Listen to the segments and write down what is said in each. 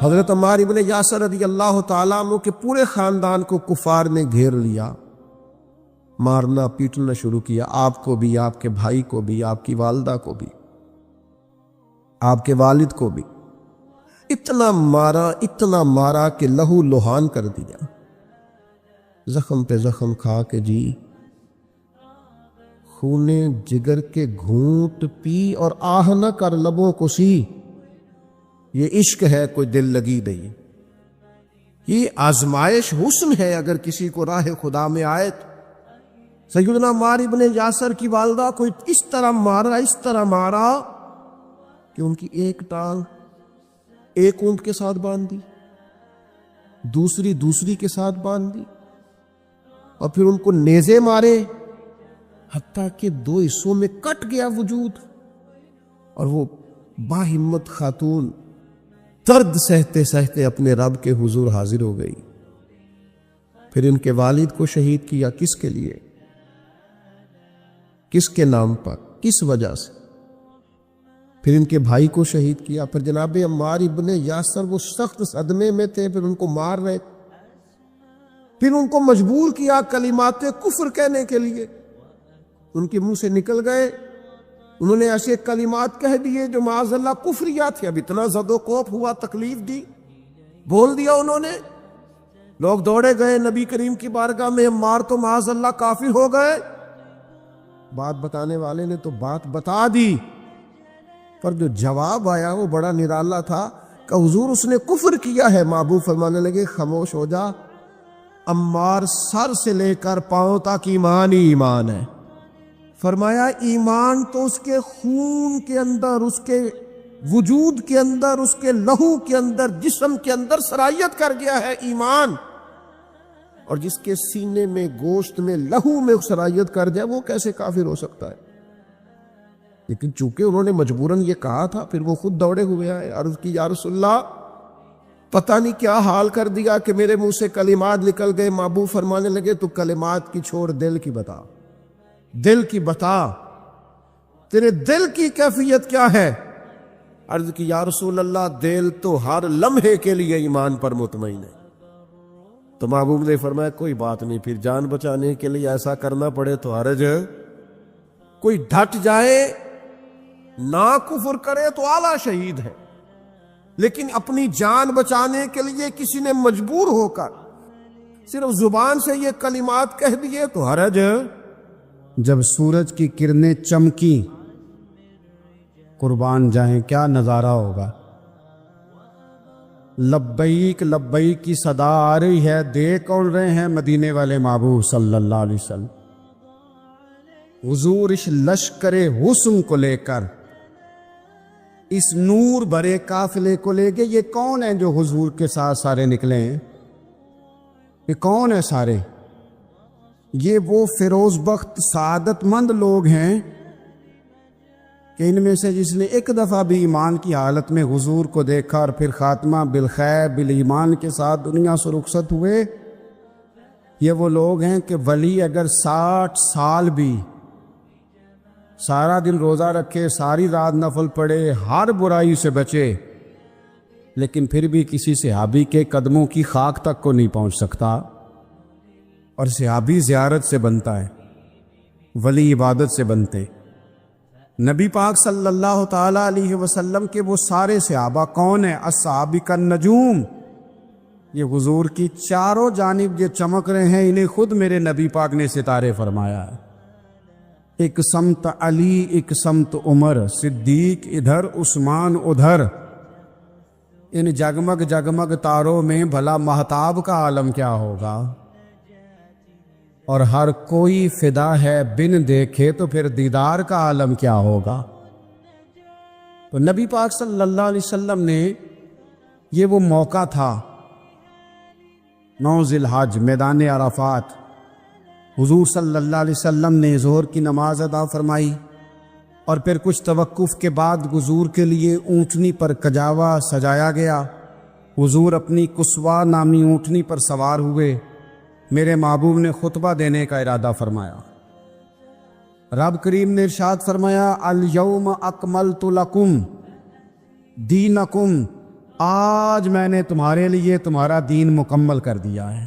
حضرت عمار ابن یاسر رضی اللہ تعالیٰ عنہ کے پورے خاندان کو کفار نے گھیر لیا، مارنا پیٹنا شروع کیا، آپ کو بھی، آپ کے بھائی کو بھی، آپ کی والدہ کو بھی، آپ کے والد کو بھی، اتنا مارا کہ لہو لہان کر دیا، زخم پہ زخم کھا کے جی خونے جگر کے گھونٹ پی اور آہ نہ کر لبوں کو سی۔ یہ عشق ہے، کوئی دل لگی نہیں، یہ آزمائش حسن ہے۔ اگر کسی کو راہ خدا میں آئے تو سیدنا عمار ابن یاسر کی والدہ کو اس طرح مارا کہ ان کی ایک ٹانگ ایک اونٹ کے ساتھ باندھ دی، دوسری کے ساتھ باندھ دی، اور پھر ان کو نیزے مارے حتیٰ کہ 2 حصوں میں کٹ گیا وجود، اور وہ باہمت خاتون درد سہتے سہتے اپنے رب کے حضور حاضر ہو گئی۔ پھر ان کے والد کو شہید کیا، کس کے لیے، کس کے نام پر، کس وجہ سے؟ پھر ان کے بھائی کو شہید کیا۔ پھر جناب عمار ابن یاسر وہ سخت صدمے میں تھے، پھر ان کو مار رہے، پھر ان کو مجبور کیا کلمات کفر کہنے کے لیے، ان کے منہ سے نکل گئے، انہوں نے ایسے کلمات کہہ دیے جو معاذ اللہ کفریات تھے۔ اب اتنا زد و کوف ہوا، تکلیف دی، بول دیا انہوں نے، لوگ دوڑے گئے نبی کریم کی بارگاہ میں، عمار تو معاذ اللہ کافر ہو گئے۔ بات بتانے والے نے تو بات بتا دی، پر جو جواب آیا وہ بڑا نرالا تھا کہ حضور اس نے کفر کیا ہے۔ محبوب فرمانے لگے خاموش ہو جا، عمار سر سے لے کر پاؤں تک ایمان ہی ایمان ہے۔ فرمایا ایمان تو اس کے خون کے اندر، اس کے وجود کے اندر، اس کے لہو کے اندر، جسم کے اندر سرایت کر گیا ہے ایمان، اور جس کے سینے میں، گوشت میں، لہو میں سرایت کر جائے وہ کیسے کافر ہو سکتا ہے؟ لیکن چونکہ انہوں نے مجبوراً یہ کہا تھا، پھر وہ خود دوڑے ہوئے آئے، عرض کی یا رسول اللہ پتہ نہیں کیا حال کر دیا کہ میرے منہ سے کلمات نکل گئے۔ محبوب فرمانے لگے تو کلمات کی چھوڑ، دل کی بتا، دل کی بتا، تیرے دل کی کیفیت کیا ہے؟ عرض کی یا رسول اللہ دل تو ہر لمحے کے لیے ایمان پر مطمئن ہے۔ تو محبوب نے فرمایا کوئی بات نہیں، پھر جان بچانے کے لیے ایسا کرنا پڑے تو حرج ہے، کوئی ڈٹ جائے نہ کفر کرے تو اعلیٰ شہید ہے، لیکن اپنی جان بچانے کے لیے کسی نے مجبور ہو کر صرف زبان سے یہ کلمات کہہ دیے تو حرج ہے۔ جب سورج کی کرنیں چمکی، قربان جائیں کیا نظارہ ہوگا۔ لبیک لبیک کی صدا آ رہی ہے، دیکھ کون رہے ہیں؟ مدینے والے محبوب صلی اللہ علیہ وسلم۔ حضور اس لشکر حسن کو لے کر، اس نور بھرے قافلے کو لے کے، یہ کون ہیں جو حضور کے ساتھ سارے نکلے ہیں؟ یہ کون ہیں سارے؟ یہ وہ فیروز بخت سعادت مند لوگ ہیں کہ ان میں سے جس نے ایک دفعہ بھی ایمان کی حالت میں حضور کو دیکھا اور پھر خاتمہ بالخیر بالایمان کے ساتھ دنیا سے رخصت ہوئے، یہ وہ لوگ ہیں کہ ولی اگر 60 سال بھی سارا دن روزہ رکھے، ساری رات نفل پڑھے، ہر برائی سے بچے، لیکن پھر بھی کسی صحابی کے قدموں کی خاک تک کو نہیں پہنچ سکتا، اور صحابی زیارت سے بنتا ہے، ولی عبادت سے بنتے۔ نبی پاک صلی اللہ تعالیٰ علیہ وسلم کے وہ سارے صحابہ کون ہیں؟ الصحابہ النجوم، یہ حضور کی چاروں جانب یہ چمک رہے ہیں، انہیں خود میرے نبی پاک نے ستارے فرمایا ہے۔ ایک سمت علی، ایک سمت عمر، صدیق ادھر، عثمان ادھر، ان جگمگ جگمگ تاروں میں بھلا مہتاب کا عالم کیا ہوگا؟ اور ہر کوئی فدا ہے بن دیکھے تو پھر دیدار کا عالم کیا ہوگا؟ تو نبی پاک صلی اللہ علیہ وسلم نے یہ وہ موقع تھا، 9 ذی الحج، میدان عرفات، حضور صلی اللہ علیہ وسلم نے ظہر کی نماز ادا فرمائی، اور پھر کچھ توقف کے بعد حضور کے لیے اونٹنی پر کجاوا سجایا گیا۔ حضور اپنی کسوا نامی اونٹنی پر سوار ہوئے، میرے محبوب نے خطبہ دینے کا ارادہ فرمایا۔ رب کریم نے ارشاد فرمایا، الیوم اکملت لکم دینکم، آج میں نے تمہارے لیے تمہارا دین مکمل کر دیا ہے،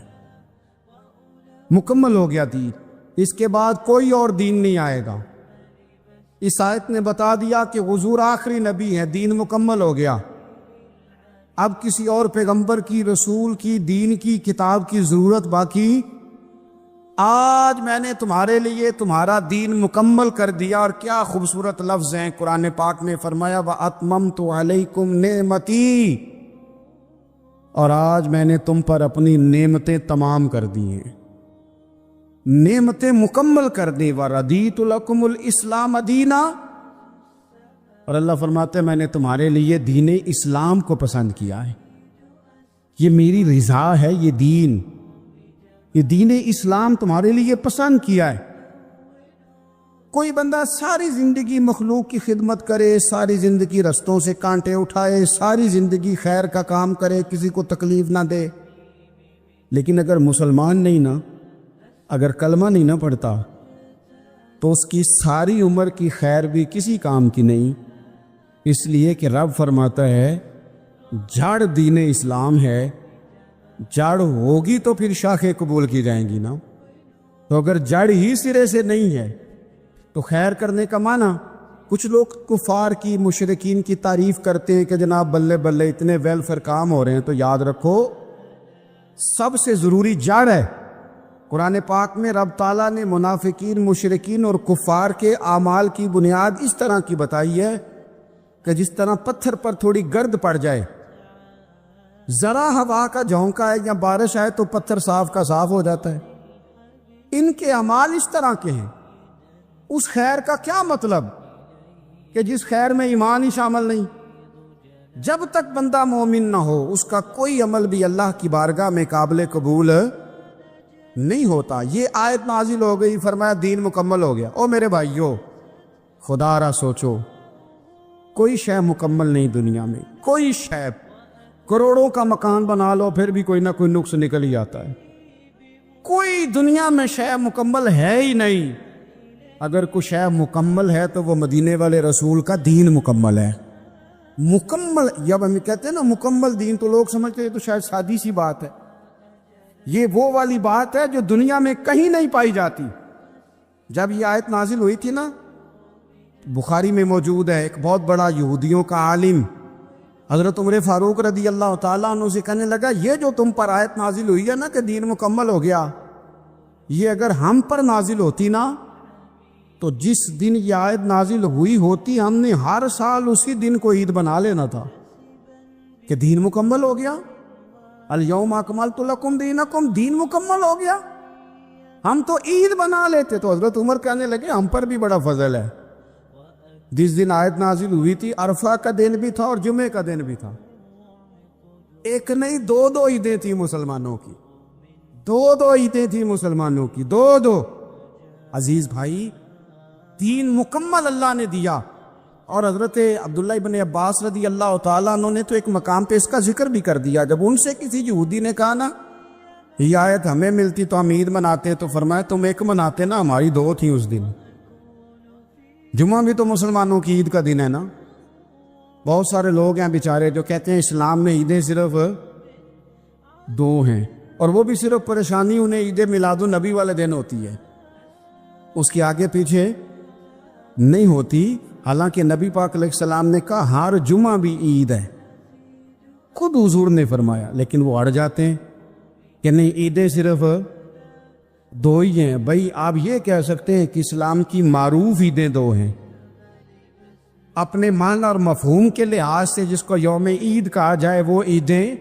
مکمل ہو گیا دین، اس کے بعد کوئی اور دین نہیں آئے گا۔ اس آیت نے بتا دیا کہ حضور آخری نبی ہے، دین مکمل ہو گیا، اب کسی اور پیغمبر کی، رسول کی، دین کی، کتاب کی ضرورت باقی۔ آج میں نے تمہارے لیے تمہارا دین مکمل کر دیا۔ اور کیا خوبصورت لفظ ہیں، قرآن پاک میں فرمایا وَأَتْمَمْتُ عَلَيْكُمْ نِعْمَتِي، اور آج میں نے تم پر اپنی نعمتیں تمام کر دی ہیں، نعمتیں مکمل کر دی۔ وَرَضِيتُ لَكُمُ الْإِسْلَامَ دِينًا، اور اللہ فرماتے ہیں میں نے تمہارے لیے دین اسلام کو پسند کیا ہے، یہ میری رضا ہے، یہ دین اسلام تمہارے لیے پسند کیا ہے۔ کوئی بندہ ساری زندگی مخلوق کی خدمت کرے، ساری زندگی رستوں سے کانٹے اٹھائے، ساری زندگی خیر کا کام کرے، کسی کو تکلیف نہ دے، لیکن اگر مسلمان نہیں نا، اگر کلمہ نہیں نہ پڑھتا تو اس کی ساری عمر کی خیر بھی کسی کام کی نہیں۔ اس لیے کہ رب فرماتا ہے جڑ دین اسلام ہے، جڑ ہوگی تو پھر شاخیں قبول کی جائیں گی نا، تو اگر جڑ ہی سرے سے نہیں ہے تو خیر کرنے کا معنی، کچھ لوگ کفار کی، مشرکین کی تعریف کرتے ہیں کہ جناب بلے بلے اتنے ویلفیئر کام ہو رہے ہیں، تو یاد رکھو سب سے ضروری جڑ ہے۔ قرآن پاک میں رب تعالیٰ نے منافقین، مشرکین اور کفار کے اعمال کی بنیاد اس طرح کی بتائی ہے کہ جس طرح پتھر پر تھوڑی گرد پڑ جائے، ذرا ہوا کا جھونکا ہے یا بارش آئے تو پتھر صاف کا صاف ہو جاتا ہے۔ ان کے اعمال اس طرح کے ہیں۔ اس خیر کا کیا مطلب کہ جس خیر میں ایمان ہی شامل نہیں؟ جب تک بندہ مومن نہ ہو اس کا کوئی عمل بھی اللہ کی بارگاہ میں قابل قبول نہیں ہوتا۔ یہ آیت نازل ہو گئی، فرمایا دین مکمل ہو گیا۔ او میرے بھائیو، خدا را سوچو، کوئی شے مکمل نہیں دنیا میں، کوئی شے، کروڑوں کا مکان بنا لو پھر بھی کوئی نہ کوئی نقص نکل ہی آتا ہے۔ کوئی دنیا میں شے مکمل ہے ہی نہیں۔ اگر کوئی شے مکمل ہے تو وہ مدینے والے رسول کا دین مکمل ہے۔ مکمل، جب ہم کہتے ہیں نا مکمل دین، تو لوگ سمجھتے ہیں تو شاید سادی سی بات ہے۔ یہ وہ والی بات ہے جو دنیا میں کہیں نہیں پائی جاتی۔ جب یہ آیت نازل ہوئی تھی نا، بخاری میں موجود ہے، ایک بہت بڑا یہودیوں کا عالم حضرت عمر فاروق رضی اللہ تعالیٰ عنہ سے کہنے لگا یہ جو تم پر آیت نازل ہوئی ہے نا کہ دین مکمل ہو گیا، یہ اگر ہم پر نازل ہوتی نا تو جس دن یہ آیت نازل ہوئی ہوتی ہم نے ہر سال اسی دن کو عید بنا لینا تھا کہ دین مکمل ہو گیا۔ الیوم اکملت لکم دینکم، دین مکمل ہو گیا، ہم تو عید بنا لیتے۔ تو حضرت عمر کہنے لگے ہم پر بھی بڑا فضل ہے، جس دن آیت نازل ہوئی تھی عرفہ کا دن بھی تھا اور جمعے کا دن بھی تھا، ایک نہیں دو عیدیں تھیں مسلمانوں کی، دو عیدیں تھیں مسلمانوں کی، دو۔ عزیز بھائی، دین مکمل اللہ نے دیا۔ اور حضرت عبداللہ ابن عباس رضی اللہ تعالیٰ عنہ نے تو ایک مقام پہ اس کا ذکر بھی کر دیا۔ جب ان سے کسی یہودی نے کہا نا یہ آیت ہمیں ملتی تو ہم عید مناتے، تو فرمایا تم ایک مناتے نا، ہماری دو تھیں اس دن۔ جمعہ بھی تو مسلمانوں کی عید کا دن ہے نا۔ بہت سارے لوگ ہیں بیچارے جو کہتے ہیں اسلام میں عیدیں صرف دو ہیں، اور وہ بھی صرف پریشانی انہیں عید میلاد النبی والے دن ہوتی ہے، اس کے آگے پیچھے نہیں ہوتی۔ حالانکہ نبی پاک علیہ السلام نے کہا ہر جمعہ بھی عید ہے، خود حضور نے فرمایا، لیکن وہ اڑ جاتے ہیں کہ نہیں عیدیں صرف دو ہی ہیں۔ بھائی آپ یہ کہہ سکتے ہیں کہ اسلام کی معروف عیدیں دو ہیں، اپنے معنی اور مفہوم کے لحاظ سے جس کو یوم عید کہا جائے وہ عیدیں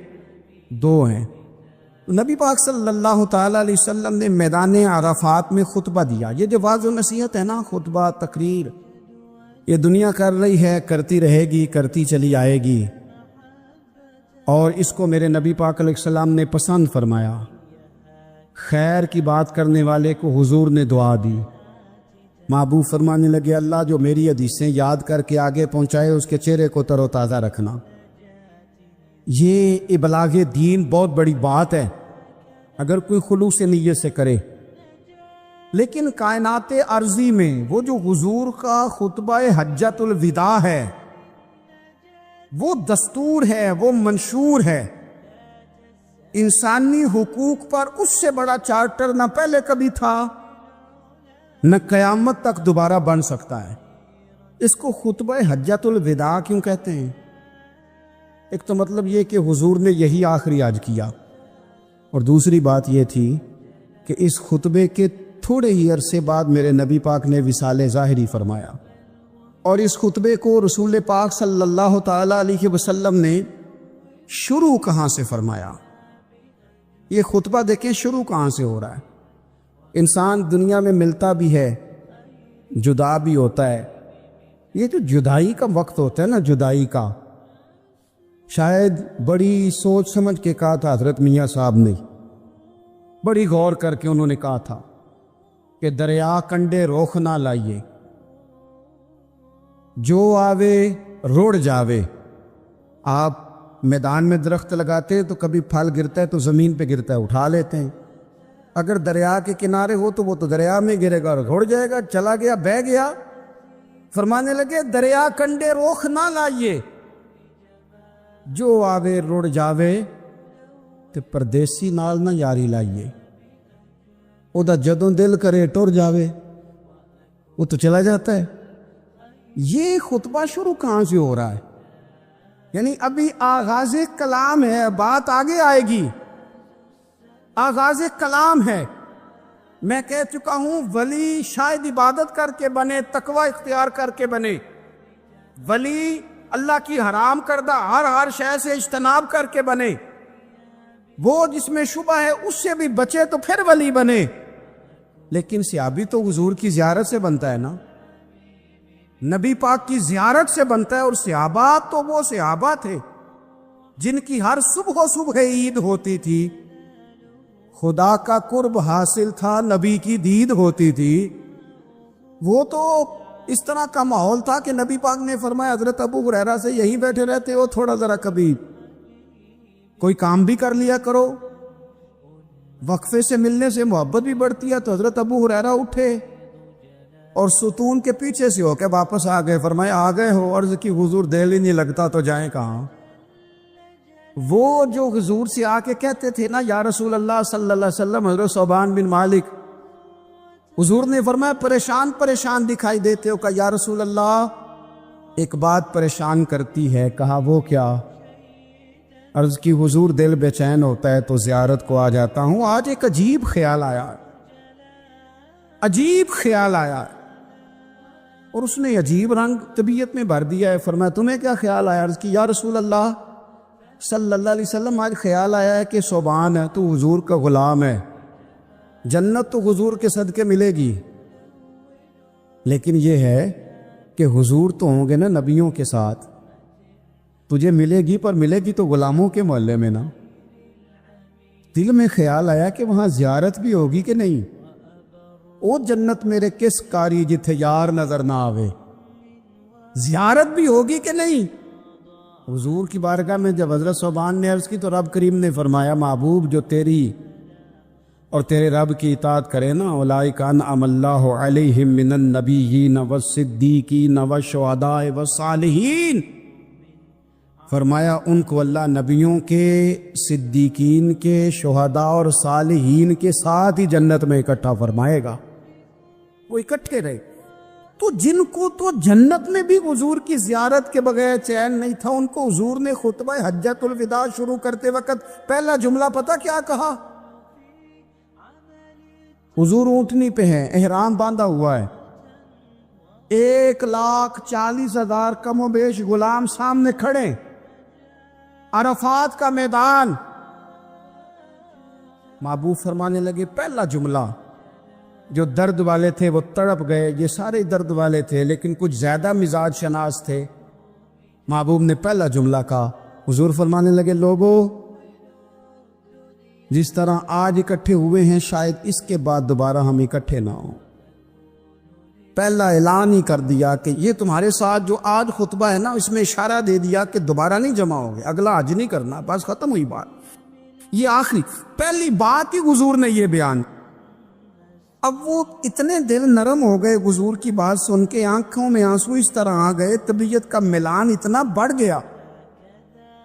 دو ہیں۔ نبی پاک صلی اللہ تعالیٰ علیہ وسلم نے میدان عرفات میں خطبہ دیا۔ یہ جو واعظ و نصیحت ہے نا، خطبہ، تقریر، یہ دنیا کر رہی ہے، کرتی رہے گی، کرتی چلی آئے گی، اور اس کو میرے نبی پاک علیہ السلام نے پسند فرمایا۔ خیر کی بات کرنے والے کو حضور نے دعا دی۔ محبوب فرمانے لگے اللہ جو میری حدیثیں یاد کر کے آگے پہنچائے اس کے چہرے کو تر و تازہ رکھنا۔ یہ ابلاغ دین بہت بڑی بات ہے اگر کوئی خلوص نیت سے کرے۔ لیکن کائنات ارضی میں وہ جو حضور کا خطبہ حجۃ الوداع ہے، وہ دستور ہے، وہ منشور ہے۔ انسانی حقوق پر اس سے بڑا چارٹر نہ پہلے کبھی تھا نہ قیامت تک دوبارہ بن سکتا ہے۔ اس کو خطبہ حجۃ الوداع کیوں کہتے ہیں؟ ایک تو مطلب یہ کہ حضور نے یہی آخری آج کیا، اور دوسری بات یہ تھی کہ اس خطبے کے تھوڑے ہی عرصے بعد میرے نبی پاک نے وصال ظاہری فرمایا، اور اس خطبے کو رسول پاک صلی اللہ تعالی علیہ وسلم نے شروع کہاں سے فرمایا؟ یہ خطبہ دیکھیں شروع کہاں سے ہو رہا ہے۔ انسان دنیا میں ملتا بھی ہے، جدا بھی ہوتا ہے۔ یہ جو جدائی کا وقت ہوتا ہے نا، جدائی کا، شاید بڑی سوچ سمجھ کے کہا تھا حضرت میاں صاحب نے، بڑی غور کر کے انہوں نے کہا تھا کہ دریا کنڈے روخ نہ لائیے، جو آوے روڑ جاوے۔ آپ میدان میں درخت لگاتے تو کبھی پھل گرتا ہے تو زمین پہ گرتا ہے، اٹھا لیتے ہیں۔ اگر دریا کے کنارے ہو تو وہ تو دریا میں گرے گا اور روڑ جائے گا، چلا گیا، بہہ گیا۔ فرمانے لگے دریا کنڈے روخ نہ لائیے، جو آوے روڑ جاوے، تے پردیسی نال نہ یاری لائیے، او دا جدوں دل کرے ٹر جاوے، وہ تو چلا جاتا ہے۔ یہ خطبہ شروع کہاں سے ہو رہا ہے؟ یعنی ابھی آغاز کلام ہے، بات آگے آئے گی، آغاز کلام ہے۔ میں کہہ چکا ہوں ولی شاید عبادت کر کے بنے، تقوی اختیار کر کے بنے، ولی اللہ کی حرام کردہ ہر شے سے اجتناب کر کے بنے، وہ جس میں شبہ ہے اس سے بھی بچے تو پھر ولی بنے۔ لیکن صحابی تو حضور کی زیارت سے بنتا ہے نا، نبی پاک کی زیارت سے بنتا ہے، اور صحابہ تو وہ صحابہ تھے جن کی ہر صبح عید ہوتی تھی، خدا کا قرب حاصل تھا، نبی کی دید ہوتی تھی۔ وہ تو اس طرح کا ماحول تھا کہ نبی پاک نے فرمایا حضرت ابو ہریرہ سے یہیں بیٹھے رہتے ہو، تھوڑا ذرا کبھی کوئی کام بھی کر لیا کرو، وقفے سے ملنے سے محبت بھی بڑھتی ہے۔ تو حضرت ابو ہریرہ اٹھے اور ستون کے پیچھے سے ہو کے واپس آ گئے۔ فرمایا آ گئے ہو؟ عرض کی حضور دل ہی نہیں لگتا تو جائیں کہاں؟ وہ جو حضور سے آ کے کہتے تھے نا یا رسول اللہ صلی اللہ علیہ وسلم، حضرت صوبان بن مالک، حضور نے فرمایا پریشان دکھائی دیتے ہو؟ کہا یا رسول اللہ ایک بات پریشان کرتی ہے۔ کہا وہ کیا؟ عرض کی حضور دل بے چین ہوتا ہے تو زیارت کو آ جاتا ہوں، آج ایک عجیب خیال آیا، اور اس نے عجیب رنگ طبیعت میں بھر دیا ہے۔ فرمایا تمہیں کیا خیال آیا؟ عرض کی یا رسول اللہ صلی اللہ علیہ وسلم آج خیال آیا ہے کہ صوبان ہے تو حضور کا غلام ہے، جنت تو حضور کے صدقے ملے گی، لیکن یہ ہے کہ حضور تو ہوں گے نا نبیوں کے ساتھ، تجھے ملے گی پر ملے گی تو غلاموں کے محلے میں نا۔ دل میں خیال آیا کہ وہاں زیارت بھی ہوگی کہ نہیں؟ او جنت میرے کس کاری جتھے یار نظر نہ آوے، زیارت بھی ہوگی کہ نہیں؟ حضور کی بارگاہ میں جب حضرت صوبان نے عرض کی تو رب کریم نے فرمایا محبوب جو تیری اور تیرے رب کی اطاعت کرے نا، اولئک انعم اللہ علیہم من النبیین والصدیقین والشہداء والصالحین، فرمایا ان کو اللہ نبیوں کے، صدیقین کے، شہداء اور صالحین کے ساتھ ہی جنت میں اکٹھا فرمائے گا۔ وہ اکٹھے رہے تو جن کو تو جنت میں بھی حضور کی زیارت کے بغیر چین نہیں تھا، ان کو حضور نے خطبہ حجۃ الوداع شروع کرتے وقت پہلا جملہ پتہ کیا کہا؟ حضور اونٹنی پہ ہیں، احرام باندھا ہوا ہے، 1,40,000 کم و بیش غلام سامنے کھڑے، عرفات کا میدان۔ محبوب فرمانے لگے پہلا جملہ، جو درد والے تھے وہ تڑپ گئے، یہ سارے درد والے تھے لیکن کچھ زیادہ مزاج شناس تھے۔ محبوب نے پہلا جملہ کہا، حضور فرمانے لگے لوگو جس طرح آج اکٹھے ہوئے ہیں شاید اس کے بعد دوبارہ ہم اکٹھے نہ ہوں۔ پہلا اعلان ہی کر دیا کہ یہ تمہارے ساتھ جو آج خطبہ ہے نا، اس میں اشارہ دے دیا کہ دوبارہ نہیں جمع ہوگے، اگلا حج نہیں کرنا، بس ختم ہوئی بات۔ یہ آخری پہلی بات ہی حضور نے یہ بیان۔ اب وہ اتنے دل نرم ہو گئے حضور کی بات سن کے، آنکھوں میں آنسو اس طرح آ گئے، طبیعت کا ملان اتنا بڑھ گیا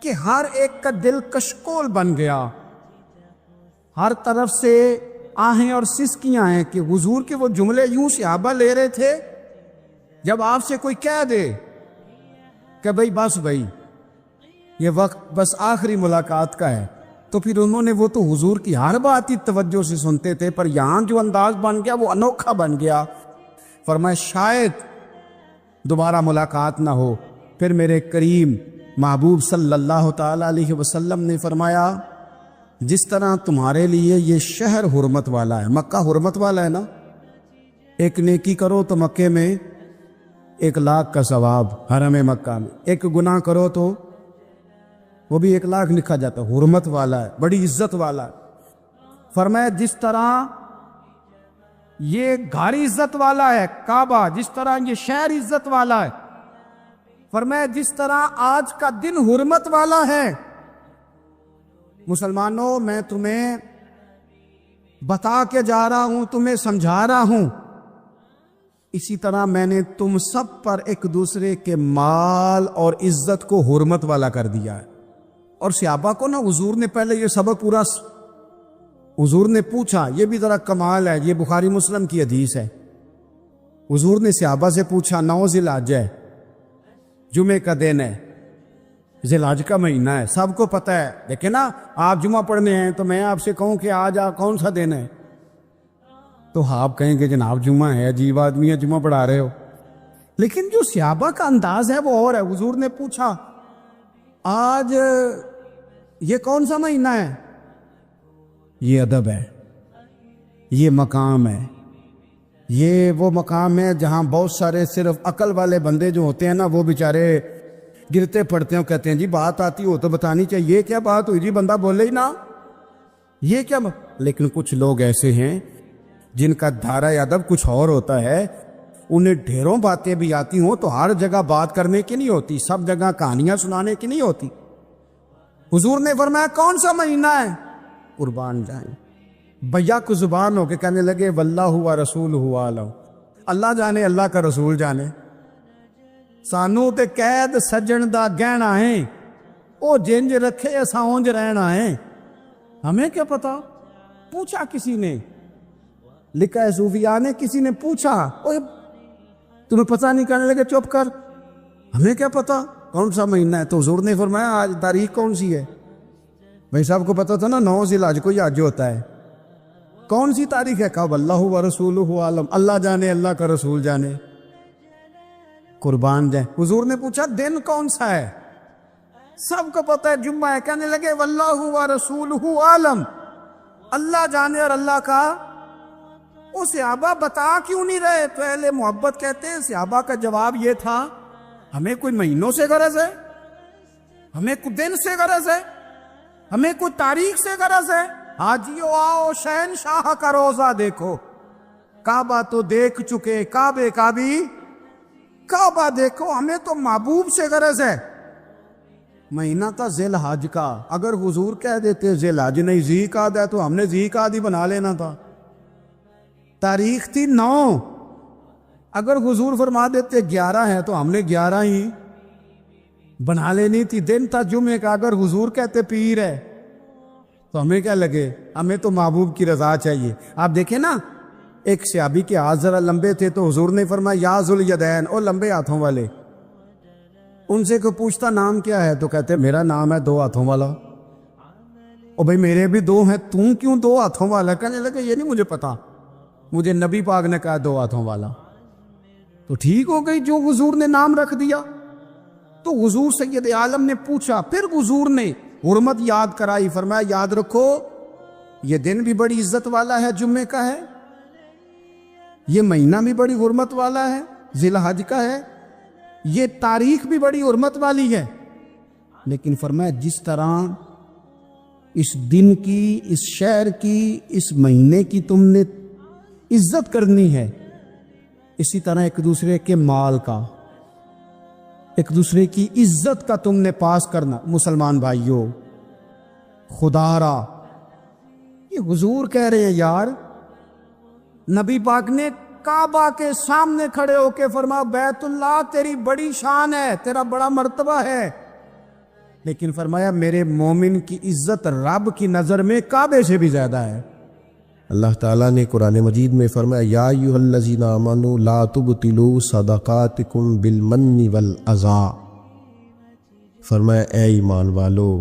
کہ ہر ایک کا دل کشکول بن گیا، ہر طرف سے آہیں اور سسکیاں ہیں کہ حضور کے وہ جملے یوں صحابہ لے رہے تھے جب آپ سے کوئی کہہ دے کہ بھائی یہ وقت بس آخری ملاقات کا ہے، تو پھر انہوں نے وہ تو حضور کی ہر بات ہی توجہ سے سنتے تھے، پر یہاں جو انداز بن گیا وہ انوکھا بن گیا۔ فرمایا شاید دوبارہ ملاقات نہ ہو۔ پھر میرے کریم محبوب صلی اللہ تعالی علیہ وسلم نے فرمایا جس طرح تمہارے لیے یہ شہر حرمت والا ہے، مکہ حرمت والا ہے نا، ایک نیکی کرو تو مکے میں 1,00,000 کا ثواب، حرم مکہ میں ایک گناہ کرو تو وہ بھی 1,00,000 لکھا جاتا ہے، حرمت والا ہے، بڑی عزت والا ہے۔ فرمایا جس طرح یہ گھر عزت والا ہے کعبہ، جس طرح یہ شہر عزت والا ہے، فرمایا جس طرح آج کا دن حرمت والا ہے۔ مسلمانوں میں تمہیں بتا کے جا رہا ہوں، تمہیں سمجھا رہا ہوں، اسی طرح میں نے تم سب پر ایک دوسرے کے مال اور عزت کو حرمت والا کر دیا ہے۔ اور صحابہ کو نا حضور نے پہلے یہ سبق پورا، حضور نے پوچھا، یہ بھی ذرا کمال ہے، یہ بخاری مسلم کی حدیث ہے۔ حضور نے صحابہ سے پوچھا 9 ذی الحجہ ہے، جمعے کا دن ہے، ذی الحج کا مہینہ ہے، سب کو پتہ ہے، لیکن نا آپ جمعہ پڑھنے ہیں تو میں آپ سے کہوں کہ آج کون سا دن ہے، تو آپ کہیں گے جناب جمعہ ہے، عجیب آدمی ہے جمعہ پڑھا رہے ہو۔ لیکن جو صحابہ کا انداز ہے وہ اور ہے۔ حضور نے پوچھا آج یہ کون سا مہینہ ہے؟ یہ ادب ہے، یہ مقام ہے، یہ وہ مقام ہے جہاں بہت سارے صرف عقل والے بندے جو ہوتے ہیں نا وہ بیچارے گرتے پڑتے ہیں، کہتے ہیں جی بات آتی ہو تو بتانی چاہیے، یہ کیا بات ہوئی جی، بندہ بولے ہی نا، یہ کیا لیکن کچھ لوگ ایسے ہیں جن کا دھارہ ادب کچھ اور ہوتا ہے، انہیں ڈھیروں باتیں بھی آتی ہوں تو ہر جگہ بات کرنے کی نہیں ہوتی، سب جگہ کہانیاں سنانے کی نہیں ہوتی۔ حضور نے فرمایا کون سا مہینہ ہے؟ قربان جائیں بھیا کو زبان ہو کے کہنے لگے واللہ و رسولہ عالم، اللہ جانے اللہ کا رسول جانے، سانو تے قید سجن دا گہنا ہے، او جنج رکھے اساں اونج رہنا ہے، ہمیں کیا پتا۔ پوچھا کسی نے، لکھا ہے صوفیاء نے، کسی نے پوچھا اوے تمہیں پتہ نہیں، کہنے لگے چپ کر، ہمیں کیا پتا کون سا مہینہ ہے۔ تو حضور نے فرمایا آج تاریخ کون سی ہے؟ بھائی صاحب کو پتا تھا نا 9 ذی الحج کو یہ حج ہوتا ہے، کون سی تاریخ ہے؟ کہا واللہ و رسولہ عالم، اللہ جانے اللہ کا رسول جانے۔ قربان جائیں۔ حضور نے پوچھا دن کون سا ہے؟ سب کو پتا ہے جمعہ ہے، کہنے لگے واللہ و رسولہ عالم، اللہ جانے اور اللہ کا۔ وہ صحابہ بتا کیوں نہیں رہے؟ تو اہل محبت کہتے ہیں صحابہ کا جواب یہ تھا ہمیں کوئی مہینوں سے غرض ہے، ہمیں کوئی دن سے غرض ہے، ہمیں کوئی تاریخ سے غرض ہے؟ حاجیو آؤ شہنشاہ کا روزہ دیکھو، کعبہ تو دیکھ چکے، کعبے کا بھی کعبہ دیکھو، ہمیں تو محبوب سے غرض ہے۔ مہینہ تھا ذی الحج کا، اگر حضور کہہ دیتے ذی الحج نہیں ذی قعدہ ہے تو ہم نے ذی قعدہ ہی بنا لینا تھا۔ تاریخ تھی 9، اگر حضور فرما دیتے 11 ہے تو ہم نے 11 ہی بنا لینی تھی۔ دن تھا جمعے کا، اگر حضور کہتے پیر ہے تو ہمیں کیا لگے، ہمیں تو محبوب کی رضا چاہیے۔ آپ دیکھیں نا ایک صحابی کے ہاتھ ذرا لمبے تھے تو حضور نے فرمایا یا ذوالیدین، او لمبے ہاتھوں والے۔ ان سے کوئی پوچھتا نام کیا ہے تو کہتے میرا نام ہے 2 ہاتھوں والا۔ او بھائی میرے بھی 2 ہیں، تم کیوں 2 ہاتھوں والا؟ کہنے لگے یہ نہیں مجھے پتا، مجھے نبی پاک نے کہا 2 ہاتھوں والا۔ تو ٹھیک ہو گئی جو حضور نے نام رکھ دیا۔ تو حضور سید عالم نے پوچھا، پھر حضور نے حرمت یاد کرائی، فرمایا یاد رکھو یہ دن بھی بڑی عزت والا ہے، جمعے کا ہے، یہ مہینہ بھی بڑی حرمت والا ہے، ذی الحج کا ہے، یہ تاریخ بھی بڑی حرمت والی ہے۔ لیکن فرمایا جس طرح اس دن کی، اس شہر کی، اس مہینے کی تم نے عزت کرنی ہے، اسی طرح ایک دوسرے کے مال کا، ایک دوسرے کی عزت کا تم نے پاس کرنا۔ مسلمان بھائیوں خدا را یہ حضور کہہ رہے ہیں یار، نبی پاک نے کعبہ کے سامنے کھڑے ہو کے فرمایا بیت اللہ تیری بڑی شان ہے، تیرا بڑا مرتبہ ہے، لیکن فرمایا میرے مومن کی عزت رب کی نظر میں کعبے سے بھی زیادہ ہے۔ اللہ تعالیٰ نے قرآن مجید میں فرمایا یا ایھا الذین آمنوا لا تبطلوا صدقاتکم بالمن والعزا، فرمایا اے ایمان والو،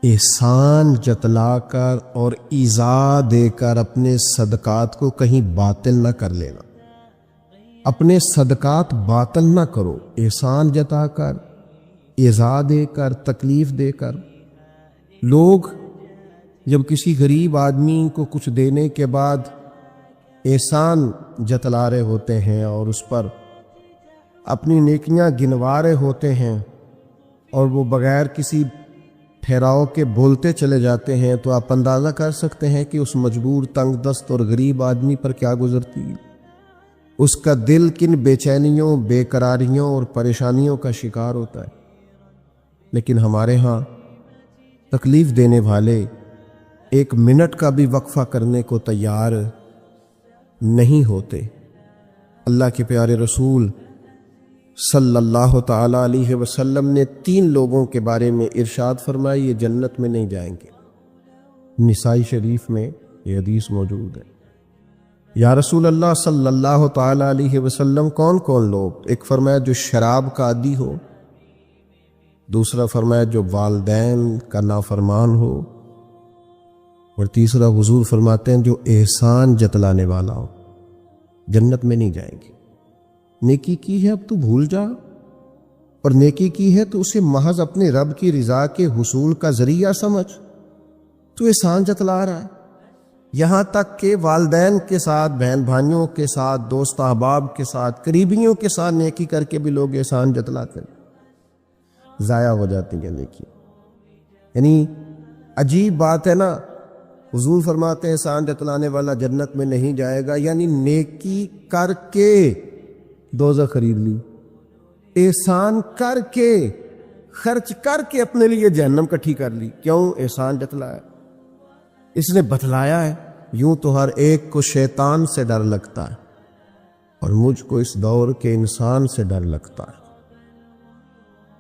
احسان جتلا کر اور ایذا دے کر اپنے صدقات کو کہیں باطل نہ کر لینا۔ اپنے صدقات باطل نہ کرو، احسان جتا کر، ایذا دے کر، تکلیف دے کر۔ لوگ جب کسی غریب آدمی کو کچھ دینے کے بعد احسان جتلا رہے ہوتے ہیں اور اس پر اپنی نیکیاں گنوا رہے ہوتے ہیں اور وہ بغیر کسی ٹھہراؤ کے بولتے چلے جاتے ہیں، تو آپ اندازہ کر سکتے ہیں کہ اس مجبور، تنگ دست اور غریب آدمی پر کیا گزرتی ہے، اس کا دل کن بے چینیوں، بے قراریوں اور پریشانیوں کا شکار ہوتا ہے۔ لیکن ہمارے ہاں تکلیف دینے والے ایک منٹ کا بھی وقفہ کرنے کو تیار نہیں ہوتے۔ اللہ کے پیارے رسول صلی اللہ تعالیٰ علیہ وسلم نے 3 لوگوں کے بارے میں ارشاد فرمائی، یہ جنت میں نہیں جائیں گے۔ نسائی شریف میں یہ حدیث موجود ہے۔ یا رسول اللہ صلی اللہ تعالیٰ علیہ وسلم کون کون لوگ؟ ایک فرمایا جو شراب کا عادی ہو، دوسرا فرمایا جو والدین کا نافرمان ہو، اور تیسرا حضور فرماتے ہیں جو احسان جتلانے والا ہو، جنت میں نہیں جائیں گے۔ نیکی کی ہے اب تو بھول جا، اور نیکی کی ہے تو اسے محض اپنے رب کی رضا کے حصول کا ذریعہ سمجھ۔ تو احسان جتلا رہا ہے، یہاں تک کہ والدین کے ساتھ، بہن بھائیوں کے ساتھ، دوست احباب کے ساتھ، قریبیوں کے ساتھ نیکی کر کے بھی لوگ احسان جتلاتے ہیں، ضائع ہو جاتی ہیں نیکی۔ یعنی عجیب بات ہے نا، حضور فرماتے ہیں احسان جتلانے والا جنت میں نہیں جائے گا، یعنی نیکی کر کے دوزخ خرید لی، احسان کر کے، خرچ کر کے اپنے لیے جہنم کٹھی کر لی۔ کیوں؟ احسان جتلایا، اس نے بتلایا ہے۔ یوں تو ہر ایک کو شیطان سے ڈر لگتا ہے، اور مجھ کو اس دور کے انسان سے ڈر لگتا ہے،